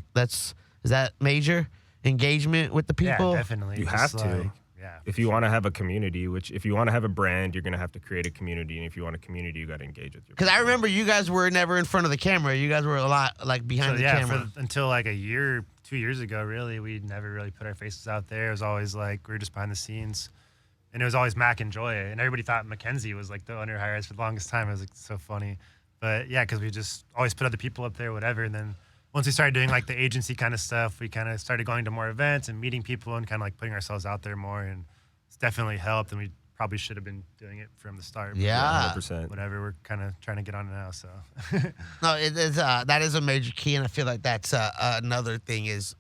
Speaker 1: is that major engagement with the people?
Speaker 3: Yeah, definitely.
Speaker 4: You
Speaker 3: Just
Speaker 4: have to.
Speaker 3: like, yeah.
Speaker 4: If you want to have a community, if you want to have a brand, you're gonna have to create a community, and if you want a community, you got to engage with your.
Speaker 1: Because I remember you guys were never in front of the camera. You guys were a lot like behind the camera.
Speaker 3: Until like 2 years ago, really, we never really put our faces out there. It was always like we were just behind the scenes, and it was always Mac and Joy, and everybody thought Mackenzie was like the under hires for the longest time. It was like so funny, but yeah, because we just always put other people up there, whatever, and then. Once we started doing like the agency kind of stuff, we kind of started going to more events and meeting people and kind of like putting ourselves out there more. And it's definitely helped. And we probably should have been doing it from the start.
Speaker 1: Yeah.
Speaker 4: 100%.
Speaker 3: Whatever. We're kind of trying to get on it now. So
Speaker 1: No, it is that is a major key, and I feel like that's another thing is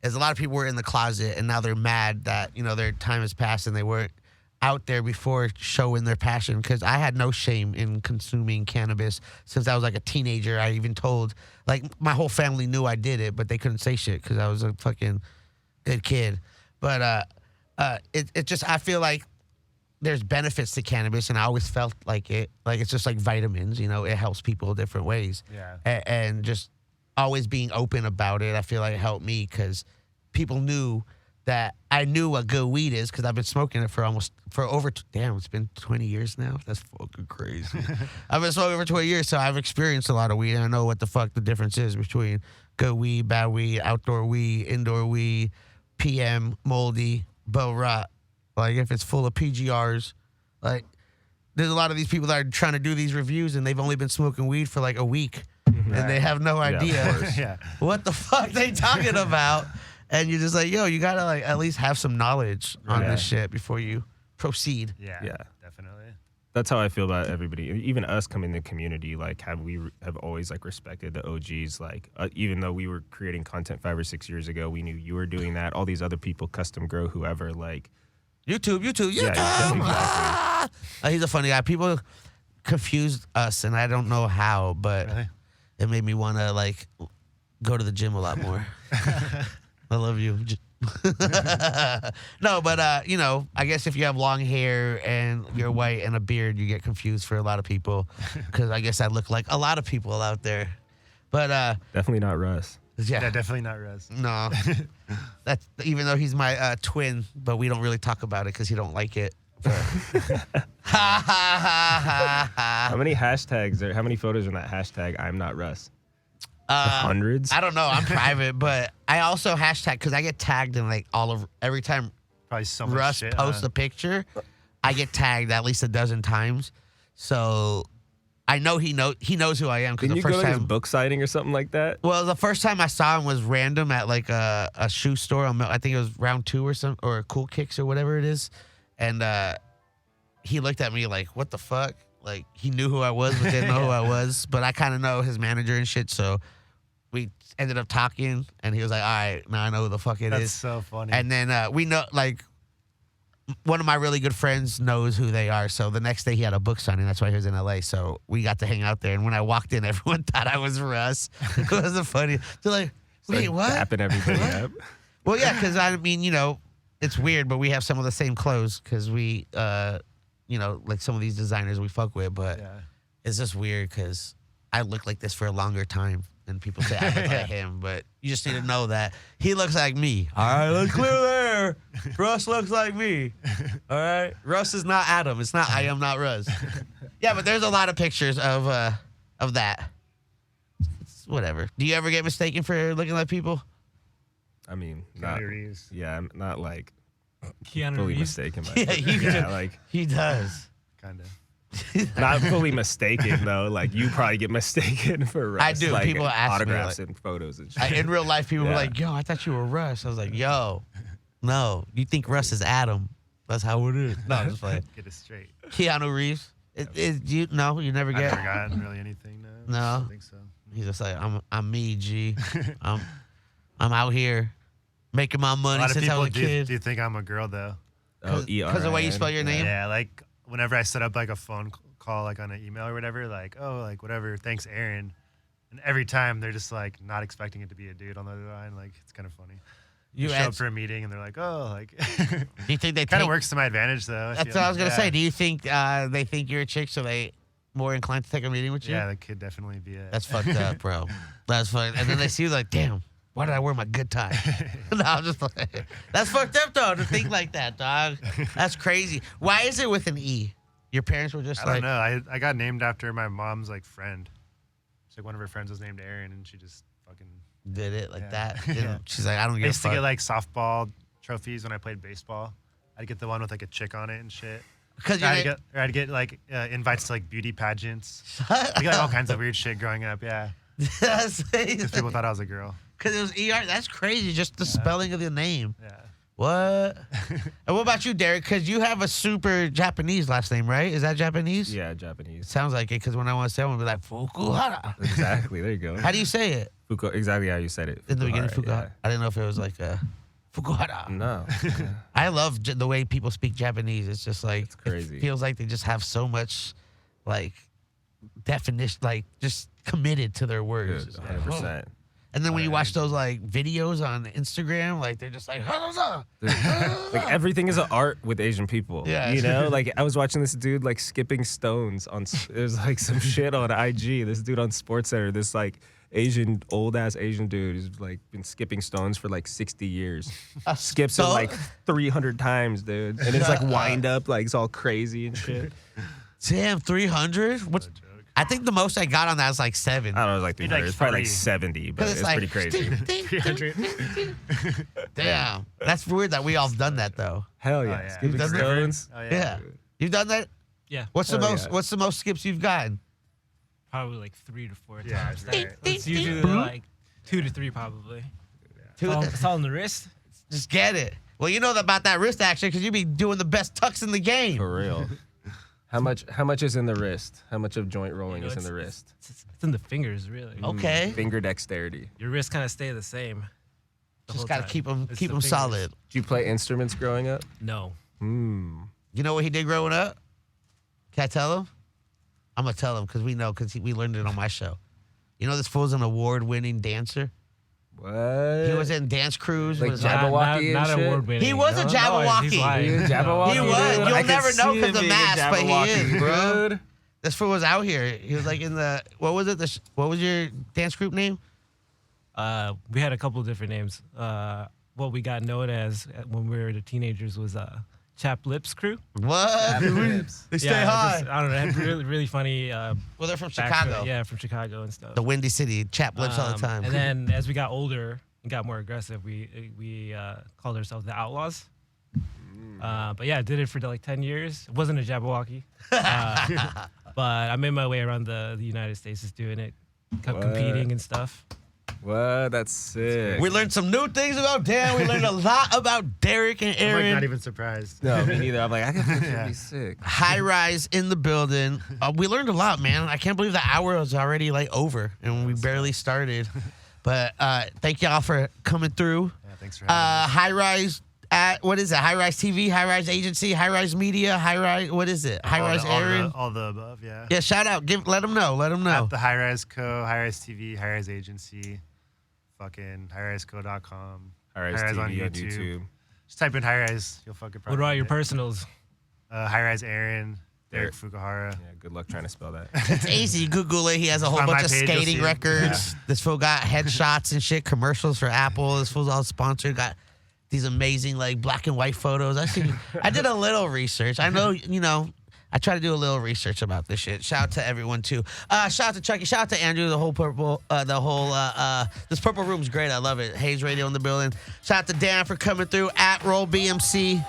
Speaker 1: a lot of people were in the closet and now they're mad that their time has passed and they weren't out there before showing their passion. Because I had no shame in consuming cannabis since I was like a teenager. I even told my whole family knew I did it, but they couldn't say shit because I was a fucking good kid. But it just I feel like there's benefits to cannabis, and I always felt like it. Like it's just like vitamins, it helps people different ways.
Speaker 3: yeah.
Speaker 1: And just always being open about it, I feel like it helped me because people knew that I knew what good weed is because I've been smoking it for over, it's been 20 years now. That's fucking crazy. I've been smoking for 20 years, so I've experienced a lot of weed, and I know what the fuck the difference is between good weed, bad weed, outdoor weed, indoor weed, PM, moldy, bow rot. Like if it's full of PGRs, like there's a lot of these people that are trying to do these reviews and they've only been smoking weed for like a week and they have no idea
Speaker 3: Yeah.
Speaker 1: what the fuck they talking about. And you're just like, yo, you gotta like at least have some knowledge on this shit before you proceed.
Speaker 3: Yeah.
Speaker 4: Yeah.
Speaker 3: Definitely.
Speaker 4: That's how I feel about everybody. Even us coming in the community, like we have always like respected the OGs. Like even though we were creating content 5 or 6 years ago, we knew you were doing that. All these other people, custom grow, whoever, like
Speaker 1: YouTube.
Speaker 4: Yeah, exactly.
Speaker 1: He's a funny guy. People confused us, and I don't know how, but
Speaker 3: Really?
Speaker 1: it made me want to like go to the gym a lot more. I love you. No, but I guess if you have long hair and you're white and a beard, you get confused for a lot of people because I guess I look like a lot of people out there. But
Speaker 4: definitely not Russ.
Speaker 3: Yeah, definitely not Rez.
Speaker 1: no, that's even though he's my twin, but we don't really talk about it because he don't like it. But
Speaker 4: How many hashtags how many photos are in that hashtag I'm not Russ? Hundreds?
Speaker 1: I don't know. I'm private, but I also hashtag because I get tagged in like every time
Speaker 3: Probably so much
Speaker 1: Russ
Speaker 3: shit.
Speaker 1: posts a picture, I get tagged at least a dozen times. So I know he knows who I am because
Speaker 4: Didn't
Speaker 1: the
Speaker 4: you go
Speaker 1: first
Speaker 4: to his
Speaker 1: time.
Speaker 4: book signing or something like that?
Speaker 1: Well, the first time I saw him was random at like a shoe store. I think it was Round 2 or Cool Kicks or whatever it is, and he looked at me like, "What the fuck?" Like he knew who I was, but didn't know who I was. But I kind of know his manager and shit, so we ended up talking, and he was like, "All right, now I know who the fuck it
Speaker 3: That's
Speaker 1: is."
Speaker 3: so funny.
Speaker 1: And then we know, like, one of my really good friends knows who they are. So the next day he had a book signing. That's why he was in LA. So we got to hang out there. And when I walked in, everyone thought I was Russ. It was funny. They're like, wait, what?
Speaker 4: Dapping everybody up.
Speaker 1: Well, yeah, because I mean, it's weird, but we have some of the same clothes because we, like some of these designers we fuck with. But
Speaker 3: yeah.
Speaker 1: it's just weird because I look like this for a longer time. And people say I look like him, but you just need to know that he looks like me. All right, let's clear there. Russ looks like me. All right, Russ is not Adam. It's not I am not Russ. Yeah, but there's a lot of pictures of that. It's whatever. Do you ever get mistaken for looking like people?
Speaker 4: I mean,
Speaker 3: Keanu Reeves.
Speaker 4: yeah, I'm not like
Speaker 2: Keanu
Speaker 4: fully
Speaker 2: Reeves.
Speaker 4: mistaken by
Speaker 1: Yeah,
Speaker 4: it.
Speaker 1: you
Speaker 4: Yeah,
Speaker 1: do.
Speaker 4: like
Speaker 1: He does.
Speaker 3: Kind of.
Speaker 4: not fully mistaken though. Like you probably get mistaken for Russ.
Speaker 1: I do.
Speaker 4: Like,
Speaker 1: People ask me,
Speaker 4: autographs
Speaker 1: like-
Speaker 4: and photos and shit.
Speaker 1: In real life, people were
Speaker 4: Yeah.
Speaker 1: like, "Yo, I thought you were Russ." I was like, "Yo, no, you think Russ is Adam? That's how it is." No, I'm just playing.
Speaker 3: Get it straight.
Speaker 1: Keanu Reeves. You never
Speaker 3: I've
Speaker 1: get.
Speaker 3: never gotten really anything. No.
Speaker 1: No.
Speaker 3: I don't think so.
Speaker 1: He's just like, I'm me, G. I'm out here making my
Speaker 3: A
Speaker 1: money
Speaker 3: lot of
Speaker 1: since I
Speaker 3: people
Speaker 1: was a kid.
Speaker 3: do think I'm a girl though.
Speaker 4: Oh,
Speaker 1: Because of the way you spell your name?
Speaker 3: Yeah, like whenever I set up like a phone call, like on an email or whatever, like, oh, like whatever, thanks, Erin. And every time they're just like not expecting it to be a dude on the other line. Like, it's kind of funny. You show up for a meeting and they're like, oh, like.
Speaker 1: Do you think they
Speaker 3: kind of works to my advantage though?
Speaker 1: That's what I was gonna say. Do you think they think you're a chick, so they more inclined to take a meeting with you?
Speaker 3: Yeah, that could definitely be it.
Speaker 1: That's fucked up, bro. That's fucked. And then they see you like, damn, why did I wear my good tie? No, I'm just like, that's fucked up though to think like that, dog. That's crazy. Why is it with an E? Your parents were just
Speaker 3: I don't know. I got named after my mom's like friend. It's like one of her friends was named Erin, and she just fucking
Speaker 1: did it like that. Yeah. She's like, I don't give a fuck.
Speaker 3: I used to get like softball trophies when I played baseball. I'd get the one with like a chick on it and shit.
Speaker 1: Because
Speaker 3: I'd get like invites to like beauty pageants. I get like all kinds of weird shit growing up. Yeah. Because people thought I was a girl.
Speaker 1: Because it was ER. That's crazy. Just the spelling of the name.
Speaker 3: Yeah.
Speaker 1: What? And what about you, Derek? Because you have a super Japanese last name, right? Is that Japanese?
Speaker 4: Yeah, Japanese.
Speaker 1: Sounds like it. Because when I want to say it, I'm going to be like, Fukuhara.
Speaker 4: Exactly. There you go.
Speaker 1: How do you say it?
Speaker 4: Exactly how you said it.
Speaker 1: In the beginning, Fukuhara.
Speaker 4: Yeah.
Speaker 1: I didn't know if it was like a Fukuhara.
Speaker 4: No.
Speaker 1: I love the way people speak Japanese. It's just like,
Speaker 4: it's crazy.
Speaker 1: It feels like they just have so much, like, definition, like, just committed to their words.
Speaker 4: Good, 100%.
Speaker 1: And then when you watch those like videos on Instagram, like they're just like,
Speaker 4: like everything is an art with Asian people.
Speaker 1: Yeah.
Speaker 4: You know, like I was watching this dude like skipping stones on. There's like some shit on IG. This dude on SportsCenter. This like old ass Asian dude who's like been skipping stones for like 60 years. Skips it like 300 times, dude. And it's like wind up, like it's all crazy and shit.
Speaker 1: Damn, 300? What's? I think the most I got on that was like 7.
Speaker 4: I don't know, it was like 300. It's probably like 70, but it's
Speaker 1: like,
Speaker 4: pretty crazy.
Speaker 3: 300.
Speaker 1: Damn. That's weird that we all have done that though.
Speaker 4: Hell yeah.
Speaker 3: Oh, yeah.
Speaker 4: Skipping
Speaker 1: You've done
Speaker 4: stones.
Speaker 3: Oh,
Speaker 1: Yeah. You've done that?
Speaker 2: Yeah.
Speaker 1: What's the most skips you've gotten?
Speaker 2: Probably like 3 to 4
Speaker 3: Yeah,
Speaker 2: times.
Speaker 3: right.
Speaker 2: It's usually like 2 to 3 probably. It's all on the wrist.
Speaker 1: Just get it. Well, you know about that wrist action because you be doing the best tucks in the game.
Speaker 4: For real. How much is in the wrist? How much of joint rolling is in the wrist?
Speaker 2: It's in the fingers, really.
Speaker 1: Okay.
Speaker 4: Finger dexterity.
Speaker 2: Your wrists kind of stay the same.
Speaker 1: Just got to keep them
Speaker 2: It's the fingers.
Speaker 1: solid.
Speaker 4: Did you play instruments growing up?
Speaker 2: No.
Speaker 4: Hmm.
Speaker 1: You know what he did growing up? Can I tell him? I'm going to tell him because we know because we learned it on my show. You know this fool's an award-winning dancer?
Speaker 4: What?
Speaker 1: He was in dance crews.
Speaker 4: Like
Speaker 1: was
Speaker 4: Jabberwocky and
Speaker 2: not
Speaker 4: shit?
Speaker 2: award-winning.
Speaker 1: He was a
Speaker 2: No,
Speaker 1: Jabberwocky.
Speaker 2: he's lying.
Speaker 4: He was Jabberwocky,
Speaker 1: He was.
Speaker 4: dude.
Speaker 1: You'll
Speaker 4: I could
Speaker 1: never know
Speaker 4: see
Speaker 1: 'cause
Speaker 4: him
Speaker 1: the
Speaker 4: being a
Speaker 1: mask, but he
Speaker 4: Jabberwocky,
Speaker 1: is, bro.
Speaker 4: dude.
Speaker 1: This fool was out here. He was like in the, what was it? What was your dance group name?
Speaker 2: We had a couple of different names. What we got known as when we were the teenagers was Chap Lips Crew.
Speaker 1: What? They stay high.
Speaker 2: I don't know. It had really funny.
Speaker 1: Well, they're from
Speaker 2: backstory.
Speaker 1: Chicago.
Speaker 2: Yeah, from Chicago and stuff.
Speaker 1: The Windy City. Chap lips all the time.
Speaker 2: And then as we got older and got more aggressive, we called ourselves the Outlaws. But yeah, I did it for like 10 years. It wasn't a Jabberwocky. But I made my way around the United States just doing it, competing and stuff.
Speaker 4: What? That's sick.
Speaker 1: We learned some new things about Dan. We learned a lot about Derek and
Speaker 3: I'm like
Speaker 1: Erin.
Speaker 3: not even surprised.
Speaker 4: No, me neither. I'm like, I can be sick.
Speaker 1: High rise in the building. We learned a lot, man. I can't believe the hour was already like over and we barely started. But thank y'all for coming through.
Speaker 3: Yeah, thanks for having us.
Speaker 1: High rise at what is it? High Rise TV, High Rise Agency, High Rise Media, High Rise. What is it? High Rise Erin.
Speaker 3: All the above, yeah.
Speaker 1: Yeah, shout out. Let them know. Let them know.
Speaker 3: At the High Rise Co, High Rise TV, High Rise Agency, fucking highriseco.com.
Speaker 4: High Rise TV on YouTube.
Speaker 3: Just type in High Rise, you'll fucking probably.
Speaker 2: What about your
Speaker 3: find it.
Speaker 2: personals?
Speaker 3: High Rise Erin, Derek Fukuhara.
Speaker 4: Yeah, good luck trying to spell that.
Speaker 1: It's easy. Google it. He has a whole
Speaker 3: On
Speaker 1: bunch
Speaker 3: my
Speaker 1: of
Speaker 3: page, you'll
Speaker 1: skating
Speaker 3: see it.
Speaker 1: records. This fool got headshots and shit, commercials for Apple. This fool's all sponsored. Got these amazing like black and white photos. I did a little research. I know, I try to do a little research about this shit. Shout out to everyone too. Shout out to Chucky. Shout out to Andrew. This purple room's great. I love it. Hayes Radio in the building. Shout out to Dan for coming through at Roll BMC.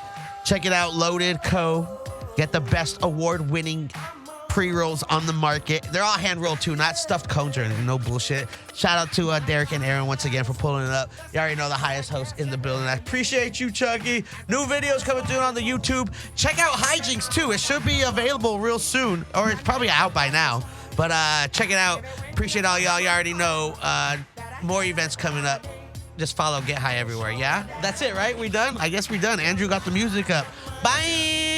Speaker 1: Check it out. Loaded Co. Get the best award-winning pre-rolls on the market. They're all hand-rolled too, not stuffed cones or anything. No bullshit. Shout out to Derek and Erin once again for pulling it up. You already know the highest host in the building. I appreciate you, Chucky. New videos coming through on the YouTube. Check out Hijinks too. It should be available real soon, or it's probably out by now. But check it out. Appreciate all y'all. You already know. More events coming up. Just follow Get High everywhere. Yeah? That's it, right? We done? I guess we done. Andrew got the music up. Bye.